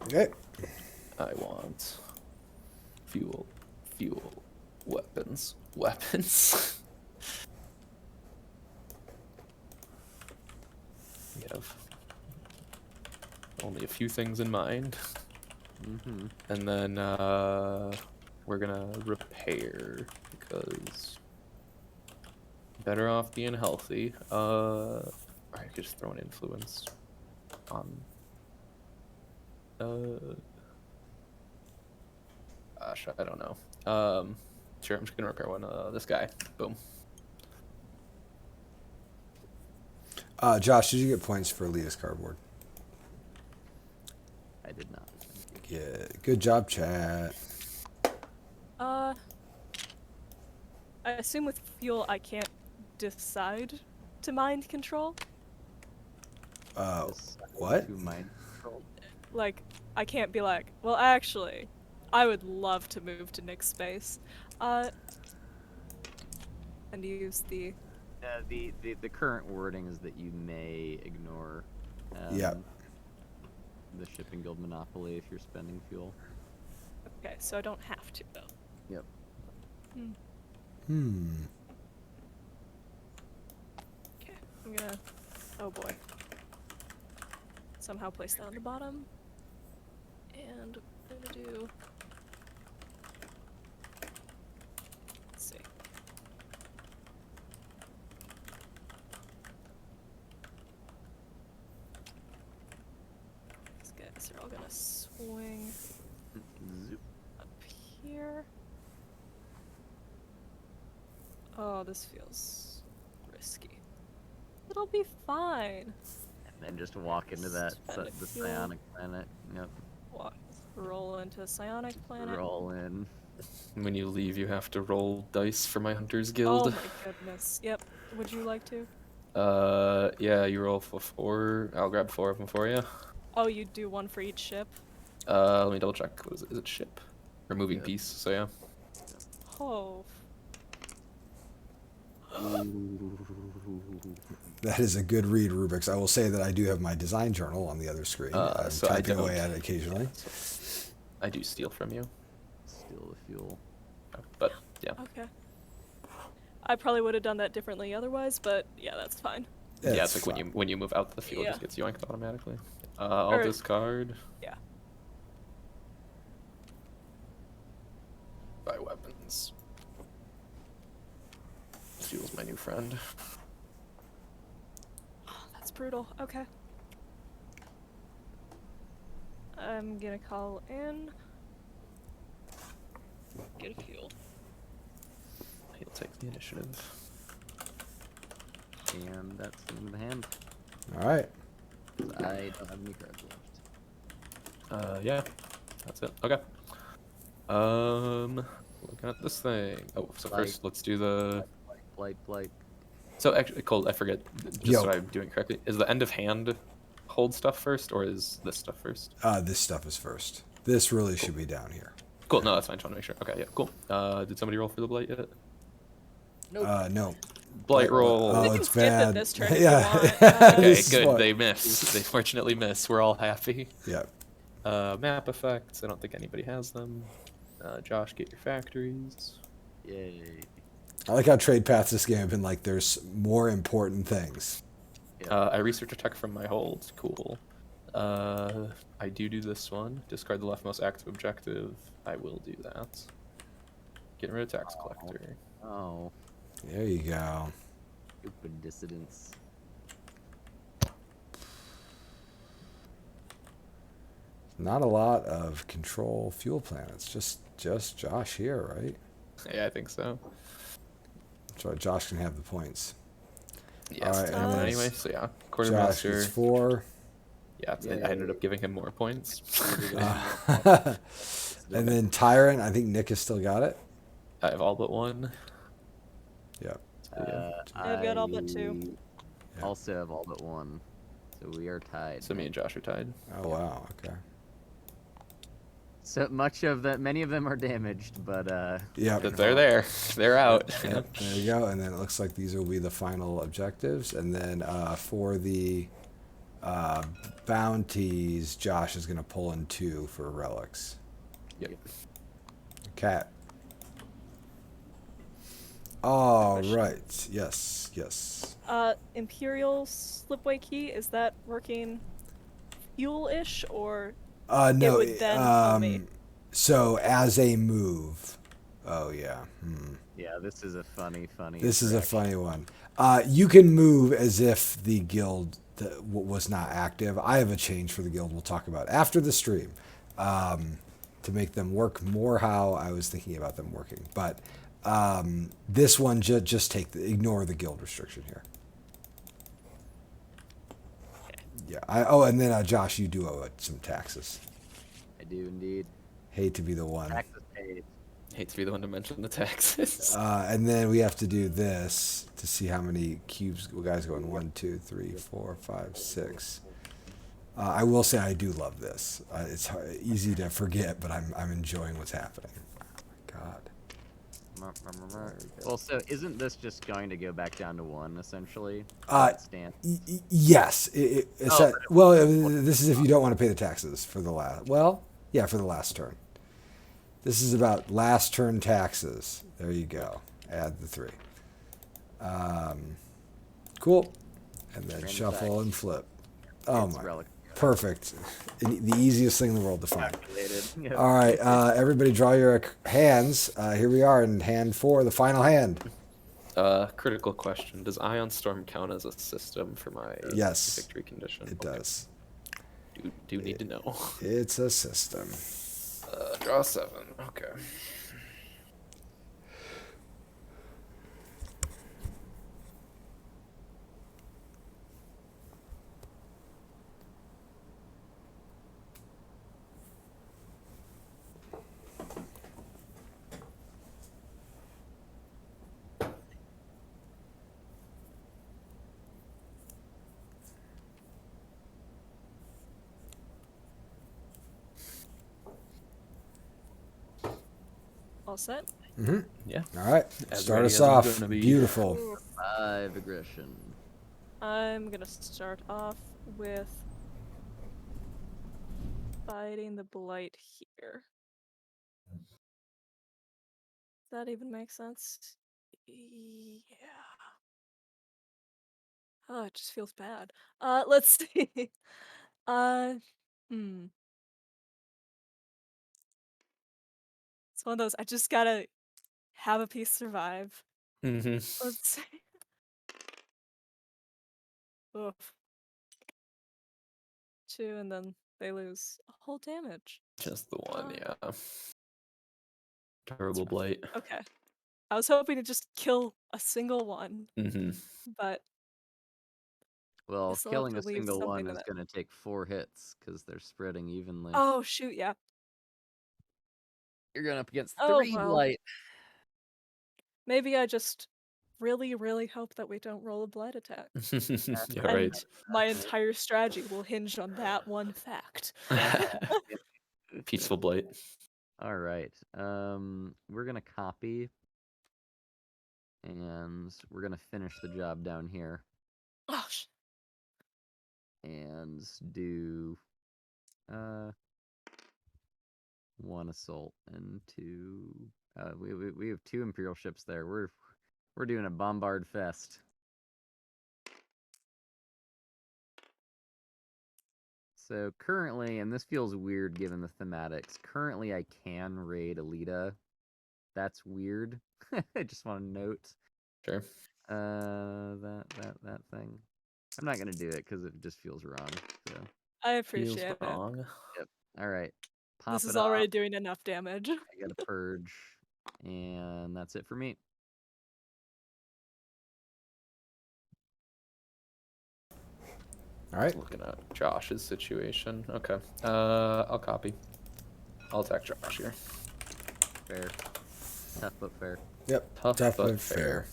S1: Okay.
S3: I want fuel, weapons. We have only a few things in mind.
S2: Mm-hmm.
S3: And then we're gonna repair because better off being healthy. I could just throw an influence on. Gosh, I don't know. Sure, I'm just gonna repair one. This guy. Boom.
S1: Josh, did you get points for Leah's cardboard?
S2: I did not. Thank you.
S1: Yeah. Good job, chat.
S4: I assume with fuel I can't decide to mind control.
S2: This
S1: What?
S2: To mind control.
S4: Like, I can't be like, well, actually, I would love to move to Nick's space. And use the.
S2: The current wording is that you may ignore.
S1: Yep.
S2: The shipping guild monopoly if you're spending fuel.
S4: Okay, so I don't have to though.
S2: Yep.
S4: Okay, I'm gonna. Oh boy. Somehow place that on the bottom. And I'm gonna do. Let's see. These guys are all gonna swing
S2: Zoop.
S4: up here. Oh, this feels risky. It'll be fine.
S2: And then just walk into that
S4: Spend a
S2: the
S4: fuel.
S2: psionic planet. Yep.
S4: Walk, roll into a psionic planet.
S2: Roll in.
S3: When you leave, you have to roll dice for my Hunter's
S4: Oh
S3: Guild.
S4: my goodness. Yep. Would you like to?
S3: Yeah, you roll for 4. I'll grab 4 of them for you.
S4: Oh, you do one for each ship?
S3: Let me double check. What is it? Is it ship? Or moving
S2: Yep.
S3: piece, so yeah.
S4: Oh.
S1: That is a good read, Rubik's. I will say that I do have my design journal on the other screen. I'm
S3: So I
S1: typing away
S3: don't.
S1: at it occasionally.
S3: I do steal from you.
S2: Steal the fuel.
S3: But, yeah.
S4: Okay. I probably would have done that differently otherwise, but yeah, that's fine.
S3: Yeah, it's like when you move out the field, it
S4: Yeah.
S3: just gets yoinked automatically. I'll
S4: Or-
S3: discard.
S4: Yeah.
S3: Buy weapons. Fuel's my new friend.
S4: That's brutal. Okay. I'm gonna call in. Get a fuel.
S3: He'll take the initiative.
S2: And that's the end of the hand.
S1: All right.
S2: 'Cause I don't have any cards left.
S3: Yeah, that's it. Okay. Looking at this thing. Oh, so
S2: Like-
S3: first let's do the.
S2: Blight.
S3: So actually, Cole, I forget. Just
S1: Yo.
S3: so I'm doing correctly. Is the end of hand hold stuff first, or is this stuff first?
S1: This stuff is first. This really should be down here.
S3: Cool. No, that's fine. Just want to make sure. Okay. Yeah. Cool. Did somebody roll for the blight yet?
S1: No.
S3: Blight roll.
S1: Oh,
S4: We can
S1: it's
S4: skip it
S1: bad.
S4: this turn if you
S1: yeah.
S4: want.
S3: Okay,
S1: This is
S3: good.
S1: what-
S3: They miss. They fortunately miss. We're all happy.
S1: Yeah.
S3: Map effects. I don't think anybody has them. Josh, get your factories.
S2: Yay.
S1: I like how trade paths this game have been like there's more important things.
S3: I research a tech from my hold. Cool. I do this one. Discard the leftmost active objective. I will do that. Getting rid of tax collector.
S2: Oh,
S1: There you go.
S2: stupid dissidents.
S1: Not a lot of control fuel planets. Just Josh here, right?
S3: Yeah, I think so.
S1: So Josh can have the points.
S3: Yeah,
S1: All
S3: it's
S1: right,
S3: to
S1: and
S3: happen
S1: then
S3: anyway. So yeah,
S1: Josh
S3: quartermaster.
S1: gets 4.
S3: Yeah, I ended up giving him more points.
S1: And then Tyrant, I think Nick has still got it.
S3: I have all but one.
S1: Yep.
S3: So, yeah.
S4: I've got all but 2.
S1: Yeah.
S2: Also have all but 1. So we are tied.
S3: So me and Josh are tied.
S1: Oh wow. Okay.
S2: So much of that, many of them are damaged, but
S1: Yep.
S3: But they're there. They're out.
S1: Yep. There you go. And then it looks like these will be the final objectives. And then for the bounties, Josh is going to pull in 2 for relics.
S3: Yep.
S1: Cat. All right. Yes. Yes.
S4: Imperial slipway key, is that working fuel-ish, or
S1: No.
S4: would then tell me.
S1: So as a move. Oh yeah.
S2: yeah, this is a funny.
S1: This is a
S2: interaction.
S1: funny one. You can move as if the guild was not active. I have a change for the guild we'll talk about after the stream to make them work more how I was thinking about them working. But this one, just ignore the guild restriction here. Yeah. And then Josh, you do owe some taxes.
S2: I do indeed.
S1: Hate to be the one.
S2: Taxes paid.
S3: Hate to be the one to mention the taxes.
S1: And then we have to do this to see how many cubes guys going. 1, 2, 3, 4, 5, 6. I will say I do love this. It's easy to forget, but I'm enjoying what's happening. Oh my God.
S2: Well, so isn't this just going to go back down to 1 essentially? Stand.
S1: Yes.
S2: Oh,
S1: Well, this is if you don't want to pay the taxes for the last. Well, yeah, for the last turn. This is about last turn taxes. There you go. Add the 3. Cool. And then
S2: Random
S1: shuffle
S2: fact.
S1: and flip. Oh
S2: It's
S1: my.
S2: relic.
S1: Perfect. The easiest thing in the world to find.
S2: Calculated. Yeah.
S1: All right, everybody draw your hands. Here we are in hand 4, the final hand.
S3: Critical question. Does Ion Storm count as a system for my
S1: Yes.
S3: victory condition?
S1: It
S3: Okay.
S1: does.
S3: Do need to know.
S1: It's a system.
S3: Draw 7. Okay.
S4: All set?
S3: Yeah.
S1: All right,
S3: As
S1: start
S3: ready
S1: us
S3: as I'm
S1: off.
S3: gonna be.
S1: Beautiful.
S2: 5 aggression.
S4: I'm gonna start off with fighting the blight here. Does that even make sense? Yeah. Oh, it just feels bad. Let's see. Hmm. It's one of those, I just gotta have a piece survive.
S3: Mm-hmm.
S4: Let's see. Oof. 2, and then they lose a whole damage.
S3: Just the one,
S4: Uh,
S3: yeah. Terrible blight.
S4: Okay. I was hoping to just kill a single one,
S3: Mm-hmm.
S4: but
S2: Well,
S4: still have
S2: killing
S4: to
S2: a
S4: leave
S2: single
S4: something
S2: one
S4: in
S2: is
S4: it.
S2: going to take 4 hits because they're spreading evenly.
S4: Oh, shoot, yeah.
S2: You're going up against
S4: Oh,
S2: 3
S4: well.
S2: blight.
S4: Maybe I just really, really hope that we don't roll a blight attack.
S3: Yeah,
S4: And
S3: right.
S4: my entire strategy will hinge on that one fact.
S3: Peaceful blight.
S2: All right. We're going to copy. And we're going to finish the job down here.
S4: Oh,
S2: And do 1 assault and 2. We have 2 Imperial ships there. We're doing a bombard fest. So currently, and this feels weird given the thematics, currently I can raid Alita. That's weird. I just want to note.
S3: Sure.
S2: That thing. I'm not gonna do it because it just feels wrong. So
S4: I
S3: Feels
S4: appreciate it.
S3: wrong.
S2: yep. All right, pop
S4: This
S2: it
S4: is
S2: off.
S4: already doing enough damage.
S2: I get a purge, and that's it for me.
S1: All right.
S3: Looking at Josh's situation. Okay. I'll copy. I'll attack Josh here.
S2: Fair, tough but fair.
S1: Yep.
S3: Tough but fair.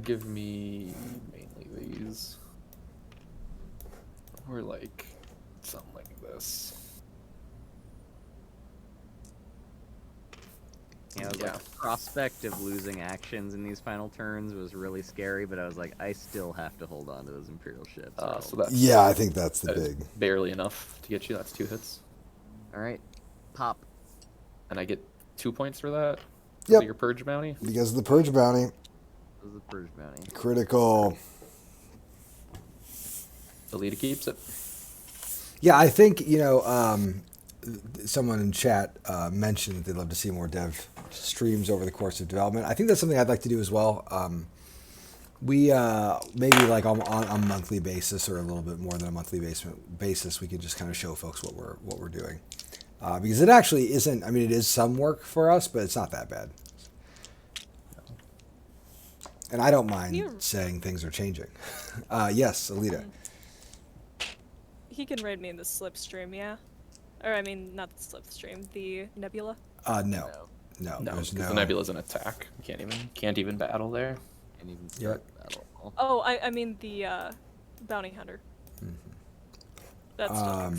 S3: Give me mainly these. Or like something like this.
S2: Yeah, like the prospect of losing actions in these final turns was really scary, but I was like, I still have to hold on to those Imperial ships.
S3: So that's
S1: Yeah, I think that's the
S3: that is
S1: big.
S3: barely enough to get you. That's 2 hits.
S2: All right, pop.
S3: And I get 2 points for that.
S1: Yep.
S3: Your purge bounty.
S1: Because of the purge bounty.
S2: This is the purge bounty.
S1: Critical.
S3: Alita keeps it.
S1: Yeah, I think, someone in chat mentioned that they'd love to see more dev streams over the course of development. I think that's something I'd like to do as well. We maybe like on a monthly basis or a little bit more than a monthly basis, we can just kind of show folks what we're doing. Because it actually isn't, I mean, it is some work for us, but it's not that bad. And I don't mind saying things are changing. Yes, Alita.
S4: He can raid me in the slipstream, yeah? Or, I mean, not the slipstream, the nebula?
S1: No,
S3: No,
S1: there's
S3: because the nebula's an attack. You can't even battle there.
S2: Can't even start battle.
S4: Oh, I mean the bounty hunter. That's still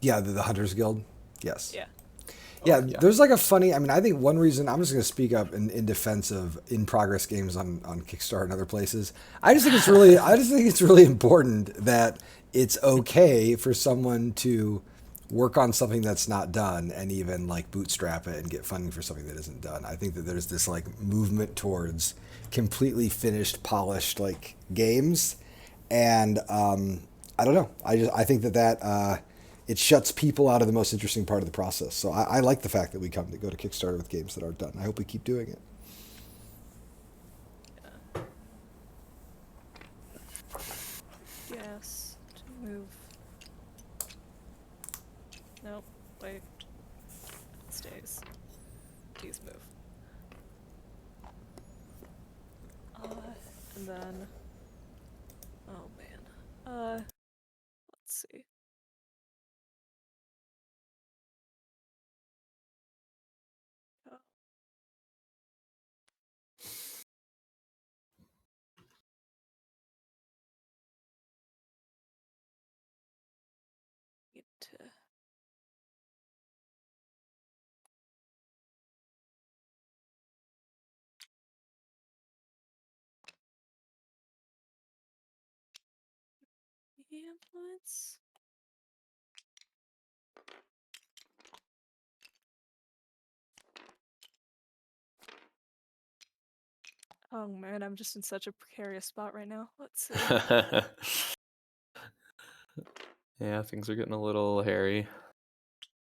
S1: yeah, the Hunters Guild. Yes.
S4: Yeah.
S1: Yeah,
S3: yeah.
S1: there's like a funny. I mean, I think one reason I'm just going to speak up in defense of in progress games on Kickstarter and other places. I just think it's really important that it's okay for someone to work on something that's not done and even like bootstrap it and get funding for something that isn't done. I think that there's this like movement towards completely finished, polished like games, and I don't know. I think that it shuts people out of the most interesting part of the process. So I like the fact that we go to Kickstarter with games that aren't done. I hope we keep doing it.
S4: Yes. To move. Nope. Wait. It stays. Please move. And then. Oh man. Let's see. Need to. Influence. Oh man, I'm just in such a precarious spot right now. Let's see.
S3: Yeah, things are getting a little hairy.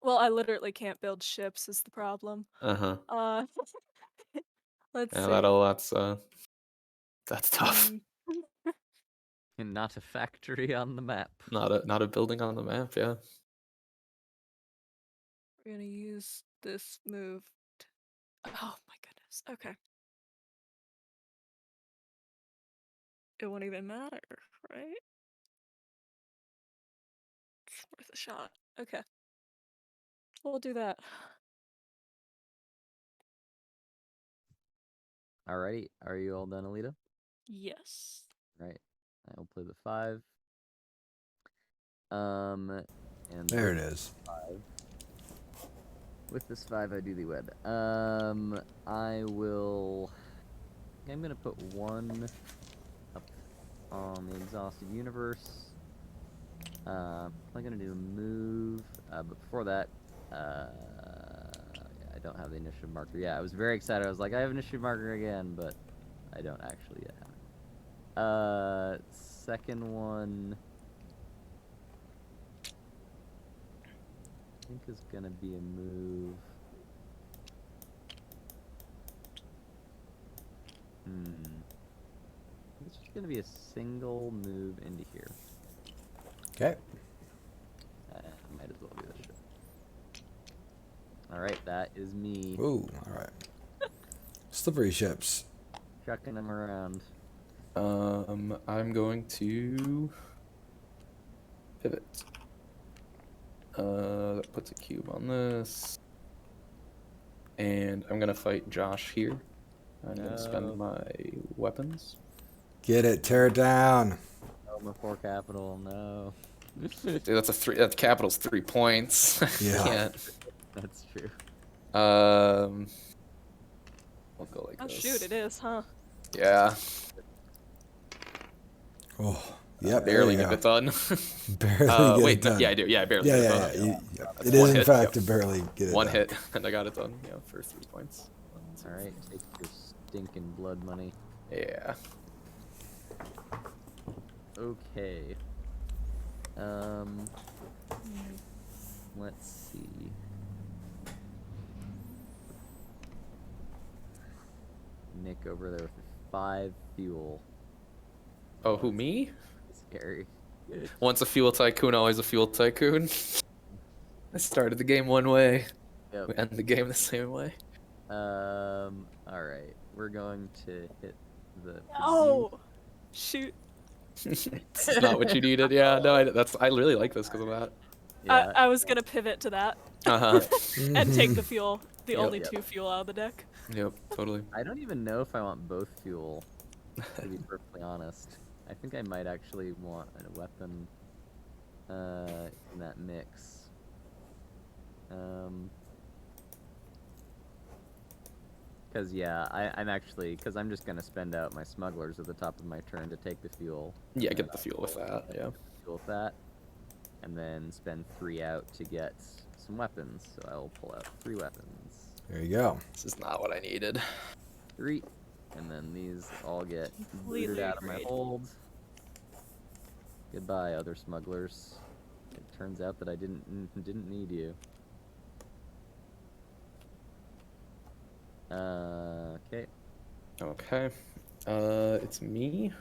S4: Well, I literally can't build ships is the problem.
S3: Uh-huh.
S4: Let's
S3: Yeah,
S4: see.
S3: that's tough.
S2: And not a factory on the map.
S3: Not a building on the map, yeah.
S4: We're gonna use this move. Oh my goodness. Okay. It won't even matter, right? It's worth a shot. Okay. We'll do that.
S2: Alrighty, are you all done, Alita?
S4: Yes.
S2: Right. I will play the 5. And
S1: There it is.
S2: 5. With this 5, I do the wed. I will. I'm gonna put 1 up on the exhausted universe. I'm gonna do a move, but before that, yeah, I don't have the initiative marker. Yeah, I was very excited. I was like, I have initiative marker again, but I don't actually yet have it. Second one, I think is gonna be a move. It's just gonna be a single move into here.
S1: Okay.
S2: Might as well do this shit. All right, that is me
S1: Ooh, all right. Slippery ships.
S2: chucking them around.
S3: I'm going to pivot. That puts a cube on this. And I'm gonna fight Josh here. I'm gonna spend my weapons.
S1: Get it. Tear it down.
S2: Elmer 4 capital, no.
S3: Dude, that's a 3. That capital's 3 points.
S1: Yeah.
S3: Can't.
S2: That's true.
S3: I'll go like
S4: Oh
S3: this.
S4: shoot, it is, huh?
S3: Yeah.
S1: Oh, yep.
S3: Barely
S1: there
S3: get
S1: you
S3: it done.
S1: go. Barely get
S3: wait,
S1: it done.
S3: yeah, I do. Yeah, I barely
S1: Yeah,
S3: get it
S1: yeah,
S3: done.
S1: yeah.
S3: That's
S1: It is,
S3: one
S1: in
S3: hit,
S1: fact,
S3: yep.
S1: to barely get it
S3: One
S1: done.
S3: hit, and I got it done. Yeah, for 3 points.
S2: All right, take your stinking blood money.
S3: Yeah.
S2: Okay. Let's see. Nick over there with 5 fuel.
S3: Oh, who, me?
S2: Scary.
S3: Once a fuel tycoon, always a fuel tycoon. I started the game one way.
S2: Yep.
S3: We end the game the same way.
S2: All right. We're going to hit the.
S4: Oh, shoot!
S3: It's not what you needed. Yeah, no, I really like this because of that.
S2: Yeah.
S4: I was gonna pivot to that
S3: Uh-huh.
S4: and take the fuel, the
S3: Yep.
S4: only
S2: Yep.
S4: 2 fuel out of the deck.
S3: Yep, totally.
S2: I don't even know if I want both fuel. To be perfectly honest, I think I might actually want a weapon in that mix. Cause yeah, I'm just gonna spend out my smugglers at the top of my turn to take the fuel.
S3: Yeah, get the fuel with that. Yeah.
S2: Fuel with that, and then spend 3 out to get some weapons. So I will pull out 3 weapons.
S1: There you go.
S3: This is not what I needed.
S2: 3, and then these all get booted
S4: Completely
S2: out of my
S4: agreed.
S2: hold. Goodbye, other smugglers. It turns out that I didn't need you. Okay.
S3: Okay. It's me.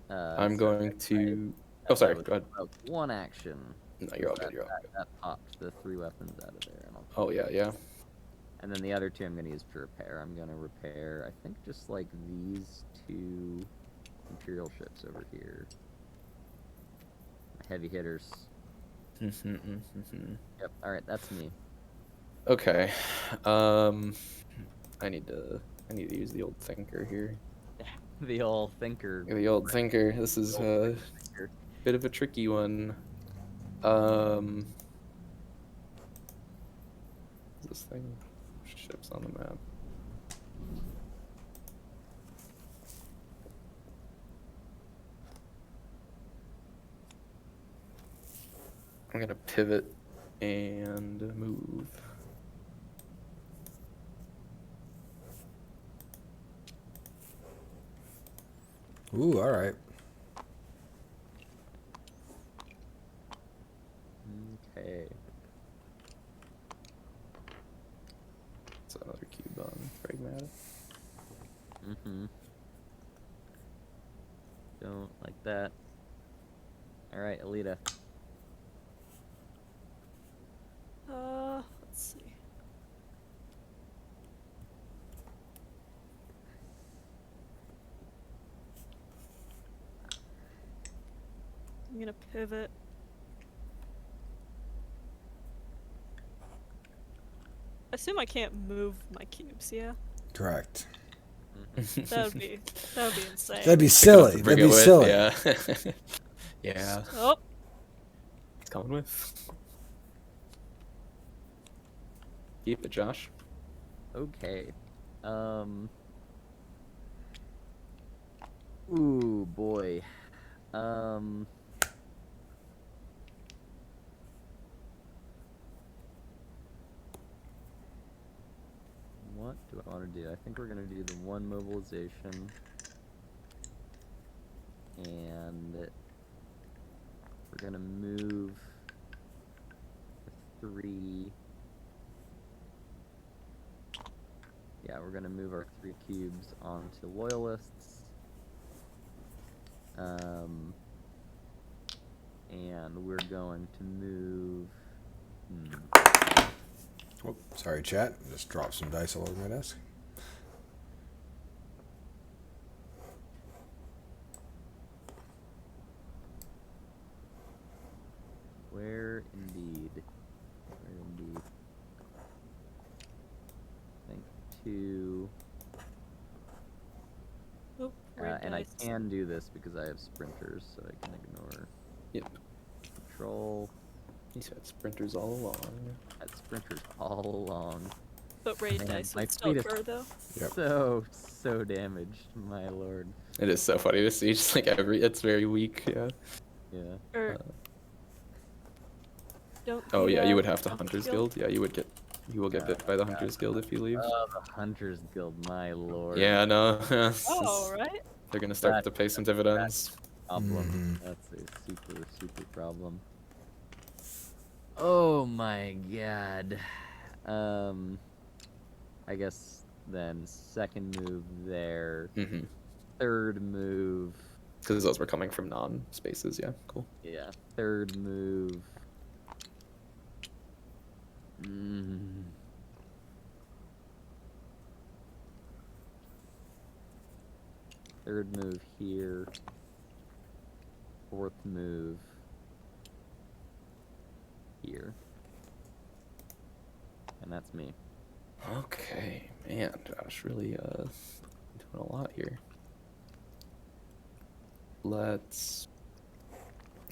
S3: I'm
S2: So
S3: going to. Oh, sorry.
S2: that was
S3: Go ahead.
S2: about 1 action.
S3: No, you're all good. You're all good.
S2: That popped the 3 weapons out of there. And,
S3: Oh yeah, yeah.
S2: and then the other 2 I'm gonna use to repair. I'm gonna repair, I think, just like these 2 Imperial ships over here. Heavy hitters. Yep. All right, that's me.
S3: Okay. I need to use the old thinker here.
S2: The old thinker.
S3: The old thinker. This is a
S2: Thinker.
S3: bit of a tricky one. This thing ships on the map. I'm gonna pivot and move.
S1: Ooh, all right.
S2: Okay.
S3: It's another cube on pragmatic.
S2: Don't like that. All right, Alita.
S4: Let's see. I'm gonna pivot. I assume I can't move my cubes, yeah?
S1: Correct.
S4: That would be insane.
S1: That'd be silly. That'd be silly.
S3: Yeah. Yeah.
S4: Oh,
S3: It's coming with. Keep it, Josh.
S2: Okay. Ooh, boy. What do I want to do? I think we're gonna do the 1 mobilization. And we're gonna move the 3. Yeah, we're gonna move our 3 cubes onto loyalists. And we're going to move.
S1: Oh, sorry, chat. Just dropped some dice all over my desk.
S2: Where indeed? Where indeed? I think 2.
S4: Oh, red
S2: And I
S4: dice.
S2: can do this because I have sprinters, so I can ignore
S3: Yep.
S2: control.
S3: He's had sprinters all along.
S2: Had sprinters all along.
S4: But raid
S2: Man,
S4: dice
S2: my
S4: would still
S2: fleet is
S4: occur, though.
S1: Yep.
S2: So damaged, my lord.
S3: It is so funny to see. Just like it's very weak. Yeah.
S2: Yeah.
S4: Or don't.
S3: Oh
S4: the,
S3: yeah, you would have to
S4: Hunters
S3: Hunters Guild. Yeah, you will get bit by the Hunters Guild if you leave.
S2: Oh, the Hunters Guild, my lord.
S3: Yeah, no.
S4: Oh, right.
S3: They're gonna start
S2: That-
S3: to pay some dividends.
S2: Problem. That's a super problem. Oh my god. I guess then second move there.
S3: Mm-hmm.
S2: Third move.
S3: Because those were coming from non-spaces. Yeah, cool.
S2: Yeah. Third move. Mm. Third move here. Fourth move here. And that's me.
S3: Okay, man, Josh, really doing a lot here. Let's.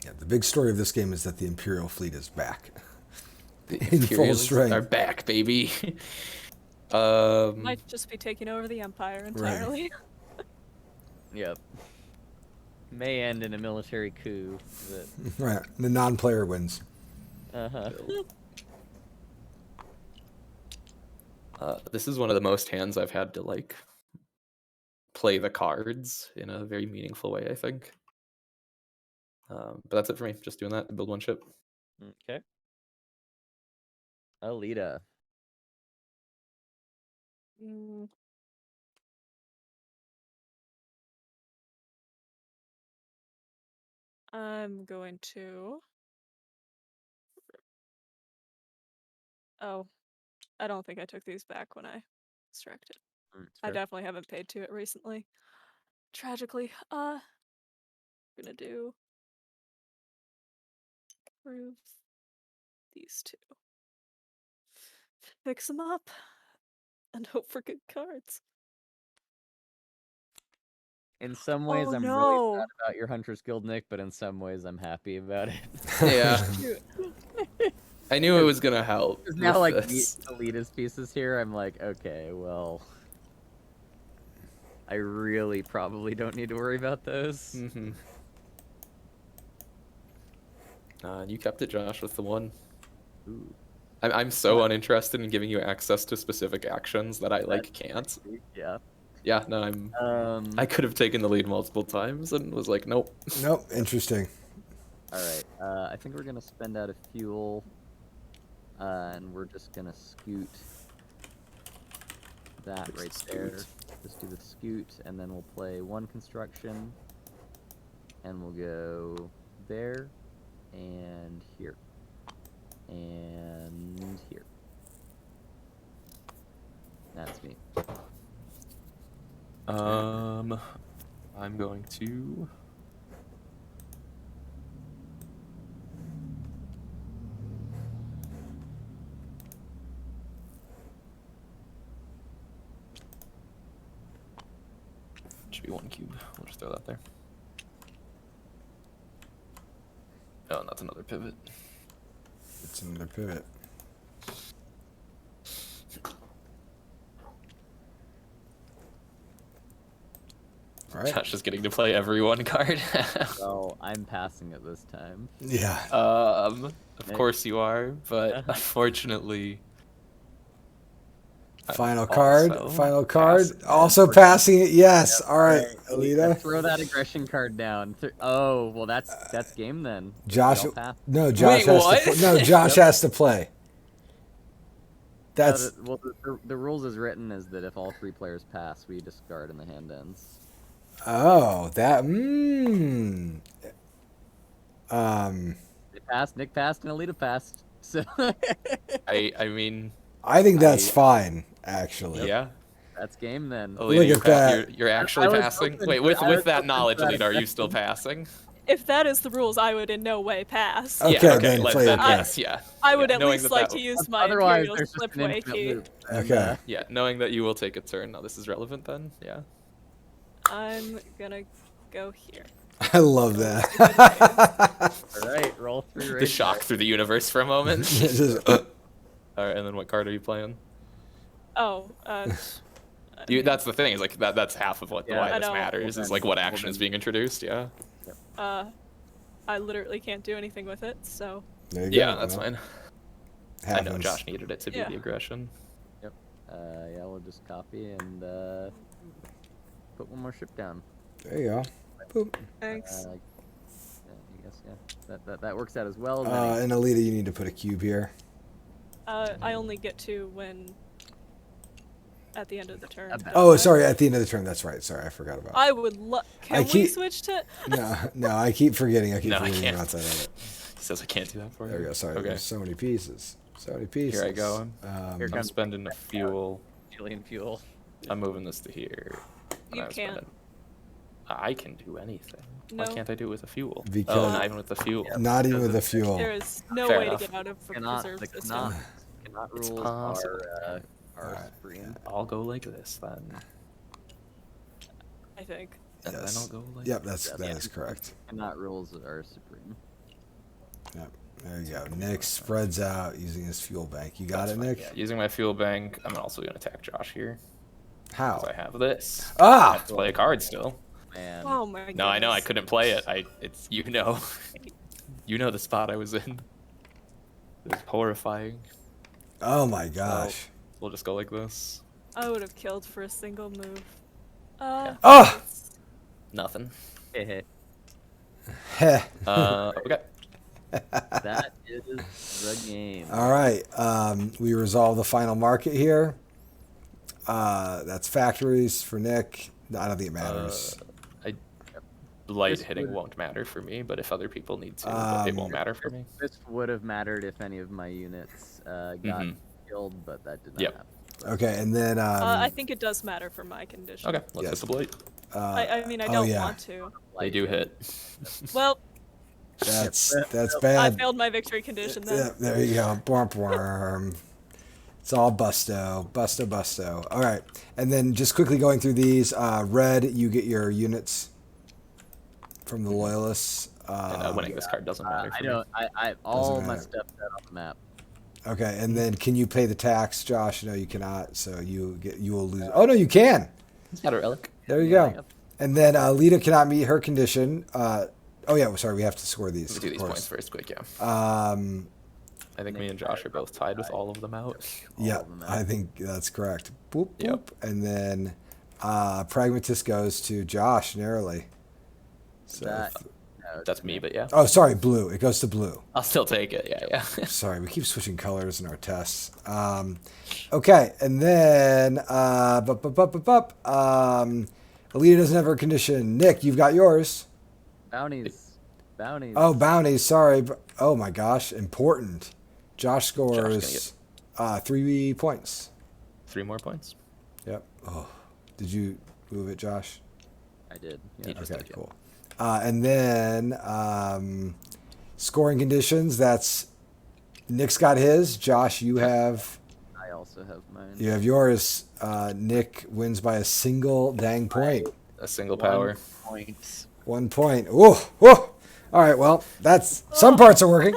S1: Yeah, the big story of this game is that the Imperial fleet is back.
S3: The
S1: In full
S3: Imperials
S1: strength.
S3: are back, baby.
S4: Might just be taking over the Empire entirely.
S2: Yep. May end in a military coup.
S1: Right. The non-player wins.
S2: Uh-huh.
S3: This is one of the most hands I've had to like play the cards in a very meaningful way, I think. But that's it for me. Just doing that to build one ship.
S2: Okay. Alita.
S4: Mm. I'm going to. Oh, I don't think I took these back when I extracted. I definitely haven't paid to it recently. Tragically, gonna do. Prove these two. Fix them up, and hope for good cards.
S2: In some ways,
S4: Oh,
S2: I'm
S4: no.
S2: really sad about your Hunter's Guild, Nick, but in some ways, I'm happy about it.
S3: Yeah,
S4: Shoot.
S3: I knew it was gonna help.
S2: Because now,
S3: with
S2: like,
S3: this.
S2: the Alita's pieces here, I'm like, okay, well, I really probably don't need to worry about those.
S3: Mm-hmm. You kept it, Josh, with the one.
S2: Ooh.
S3: I'm so uninterested in giving you access to specific actions that I like can't.
S2: Yeah.
S3: Yeah, no, I could have taken the lead multiple times and was like, nope.
S1: Nope. Interesting.
S2: All right. I think we're gonna spend out of fuel, and we're just gonna scoot that right there. Just do the scoot, and then we'll play one construction, and we'll go there, and here, and here. That's me.
S3: I'm going to. Should be one cube. We'll just throw that there. Oh, and that's another pivot.
S1: It's another pivot. All right.
S3: Josh is getting to play every one card.
S2: Well, I'm passing it this time.
S1: Yeah.
S3: Of course you are, but unfortunately.
S1: Final card.
S3: also
S1: Final card.
S3: passing it.
S1: Also passing it. Yes. All right, Alita.
S2: Throw that aggression card down. Oh, well, that's game then.
S1: Josh.
S2: We all pass.
S1: No, Josh
S3: Wait,
S1: has
S3: what?
S1: to. No, Josh has to play. That's
S2: Well, the rules as written is that if all 3 players pass, we discard and the hand ends.
S1: oh that.
S2: They passed. Nick passed and Alita passed. So
S3: I mean,
S1: I think that's fine, actually.
S3: Yeah.
S2: That's game then.
S3: Alita,
S1: Look
S3: you're,
S1: at that.
S3: you're actually
S2: I was
S3: passing.
S2: hoping
S3: Wait,
S2: for-
S3: with
S2: I was
S3: with that
S2: hoping
S3: knowledge,
S2: for that
S3: Alita, are you still
S2: effect.
S3: passing?
S4: If that is the rules, I would in no way pass.
S1: Okay,
S3: yeah,
S1: then play it
S3: that's, yeah.
S4: I would
S3: yeah,
S4: at
S3: knowing
S4: least
S3: that
S4: like
S3: that-
S4: to use my
S2: Otherwise,
S4: Imperial
S2: there's just an
S4: slipway
S2: infinite
S4: key.
S2: loop. And,
S1: Okay.
S3: Yeah, knowing that you will take a turn. Now this is relevant then. Yeah.
S4: I'm gonna go here.
S1: I love that.
S2: All right, roll 3
S3: The
S2: race
S3: shock
S2: dice.
S3: through the universe for a moment.
S1: It's just,
S3: All right, and then what card are you playing?
S4: Oh,
S3: That's the thing. Is like that's half of what
S2: Yeah,
S3: why
S2: I
S3: this
S4: know.
S3: matters. Is like what action is being introduced. Yeah.
S4: I literally can't do anything with it, so
S1: there you go.
S3: Yeah, that's
S1: well,
S3: fine. I know
S1: happens.
S3: Josh needed it to be
S4: Yeah.
S3: the aggression.
S2: Yeah, we'll just copy and put one more ship down.
S1: There you go. Boop.
S4: thanks.
S2: Yeah, I guess that works out as well. As any.
S1: And Alita, you need to put a cube here.
S4: I only get to when at the end of the turn.
S2: About-
S1: Oh, sorry, at the end of the turn. That's right. Sorry, I forgot about.
S4: I would love. Can
S1: I
S4: we
S1: keep-
S4: switch to?
S1: No, I keep forgetting. I keep
S3: No, I
S1: forgetting
S3: can't.
S1: about that. Of it.
S3: He says I can't do that for you.
S1: There we go. Sorry,
S3: Okay.
S1: there's so many pieces. So many pieces.
S3: Here I go.
S2: Here
S3: I'm
S2: comes-
S3: spending a fuel.
S2: Alien fuel.
S3: I'm moving this to here. and
S4: You
S3: I'm
S4: can't.
S3: spending- I can do anything.
S4: No.
S3: Why can't I do it with a fuel?
S1: Because-
S3: Oh, not even with the fuel.
S1: Not even
S2: Because
S1: with the
S2: of-
S1: fuel.
S4: There is no
S3: Fair
S4: way
S3: enough.
S4: to get out of the
S2: Cannot,
S4: preserve
S2: the
S4: system.
S2: cannot
S3: It's
S2: rules
S3: possible.
S2: are
S1: Alright,
S2: supreme.
S3: I'll go like this then.
S4: I think.
S3: And
S1: Yes.
S3: then I'll go like
S1: Yep, that
S2: Yeah.
S1: is correct.
S2: Cannot rules are supreme.
S1: Yep. There you go. Nick spreads out using his fuel bank. You got
S3: That's
S1: it,
S3: fine,
S1: Nick?
S3: yeah. Using my fuel bank, I'm also going to attack Josh here.
S1: How?
S3: Because I have this. I
S1: Ah!
S3: have to play a card still.
S2: Man.
S4: Oh my god.
S3: No, I know I couldn't play it. It's you know, you know the spot I was in. It was horrifying.
S1: Oh my gosh.
S3: We'll just go like this.
S4: I would have killed for a single move.
S1: Ah!
S3: Nothing.
S2: Heh.
S1: Heh.
S3: Okay.
S2: That is the game.
S1: All right. We resolve the final market here. That's factories for Nick. I don't think it matters.
S3: Light
S2: This
S3: hitting
S2: would-
S3: won't matter for me, but if other people need to, but it won't matter for me.
S2: This would have mattered if any of my units got
S3: Mhm.
S2: killed, but that did not
S3: Yep.
S2: happen.
S1: Okay, and then
S4: I think it does matter for my condition.
S3: Okay, let's
S1: Yes.
S3: hit the blight.
S4: I mean, I
S1: oh,
S4: don't
S1: yeah.
S4: want to.
S3: They do hit.
S4: Well,
S1: That's
S4: I
S1: bad.
S4: failed my victory condition then.
S1: Yeah, there you go. Borm, borm. It's all busto. All right, and then just quickly going through these. Red, you get your units from the loyalists.
S3: And winning this card doesn't matter for
S2: I
S3: me.
S2: don't. I all my
S1: matter.
S2: stuff set on the map.
S1: Okay, and then can you pay the tax, Josh? No, you cannot. So you will lose. Oh no, you can.
S3: It's not a relic.
S1: There you
S2: Yeah,
S1: go.
S2: yep.
S1: And then Lita cannot meet her condition. Oh yeah, sorry, we have to score these.
S3: Let's do
S1: of
S3: these
S1: course.
S3: points first, quick, yeah.
S1: I
S3: think me and Josh are both tied with all of them out.
S1: Yeah,
S2: of them out.
S1: I think that's correct. Boop, boop.
S3: Yep.
S1: And then Pragmatist goes to Josh narrowly. So,
S2: That- No,
S3: That's me, but yeah.
S1: oh, sorry, blue. It goes to blue.
S3: I'll still take it, yeah.
S1: Sorry, we keep switching colors in our tests. Okay, and then Alita doesn't have her condition. Nick, you've got yours.
S2: bounties.
S1: Oh, bounties. Sorry. Oh my gosh, important. Josh scores 3 points.
S3: 3 more points.
S1: Yep. Oh, did you move it, Josh?
S2: I did.
S3: You
S2: Yeah.
S3: just
S1: Okay,
S3: did, yeah.
S1: cool. And then scoring conditions. That's Nick's got his. Josh, you have
S2: I also have mine.
S1: yours. Nick wins by a single dang point.
S3: A single power.
S2: 1 point.
S1: 1 point. Whoa, whoa. All right. Well, that's some parts are working.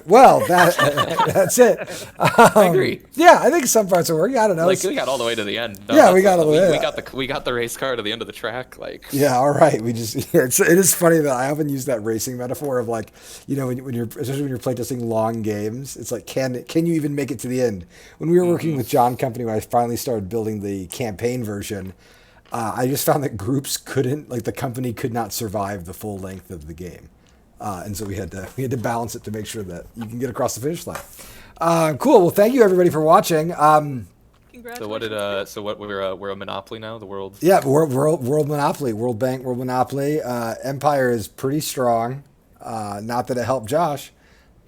S1: Well, that's it.
S3: I agree.
S1: Yeah, I think some parts are working. I don't know.
S3: Like we got all the way to the end.
S1: Yeah, we
S3: that's-
S1: got all the way.
S3: we got the race car to the end of the track. Like
S1: Yeah, all right. We just it is funny that I often use that racing metaphor of like, you know, when you're especially when you're playtesting long games, it's like can you even make it to the end? When we were working with John Company, when I finally started building the campaign version, I just found that groups couldn't, like the company could not survive the full length of the game, and so we had to balance it to make sure that you can get across the finish line. Cool. Well, thank you everybody for watching.
S4: Congratulations.
S3: so what did we're a monopoly now, the world.
S1: Yeah, world monopoly, World Bank, world monopoly. Empire is pretty strong. Not that it helped Josh.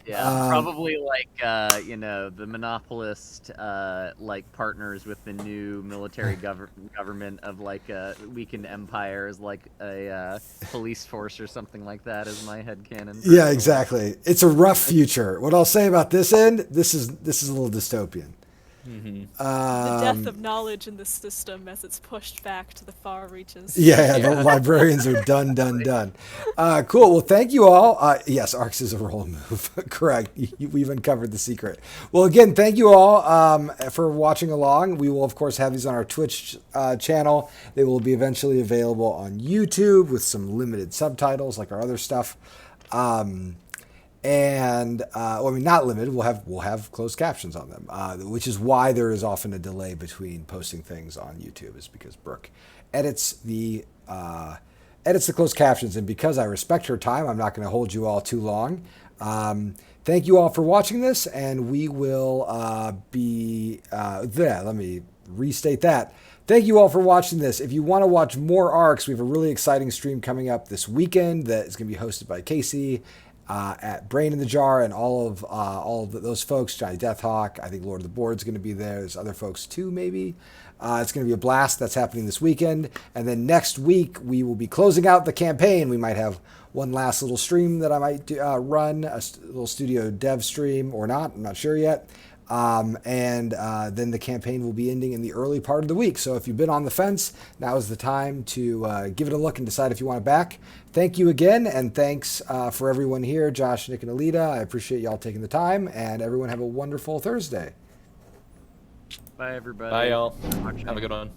S2: Yeah, probably like the monopolist like partners with the new military government of like a weakened empire as like a police force or something like that is my headcanon.
S1: Yeah, exactly. It's a rough future. What I'll say about this end, this is a little dystopian.
S4: The death of knowledge in the system as it's pushed back to the far reaches.
S1: Yeah, the librarians are done. Cool. Well, thank you all. Yes, ARCS is a roll move. Correct. We've uncovered the secret. Well, again, thank you all for watching along. We will, of course, have these on our Twitch channel. They will be eventually available on YouTube with some limited subtitles like our other stuff. Well, I mean, not limited. We'll have closed captions on them, which is why there is often a delay between posting things on YouTube, is because Brooke edits the closed captions, and because I respect her time, I'm not going to hold you all too long. Thank you all for watching this, and we will be there. Let me restate that. Thank you all for watching this. If you want to watch more ARCs, we have a really exciting stream coming up this weekend that is going to be hosted by Casey. At Brain in the Jar, and all of those folks, Johnny Deathhawk, I think Lord of the Board's going to be there. There's other folks too, maybe. It's going to be a blast. That's happening this weekend. And then next week, we will be closing out the campaign. We might have one last little stream that I might run, a little studio dev stream or not. I'm not sure yet. Then the campaign will be ending in the early part of the week. So if you've been on the fence, now is the time to give it a look and decide if you want it back. Thank you again, and thanks for everyone here, Josh, Nick, and Alita. I appreciate y'all taking the time, and everyone have a wonderful Thursday.
S2: Bye, everybody.
S3: Bye, y'all. Have a good one.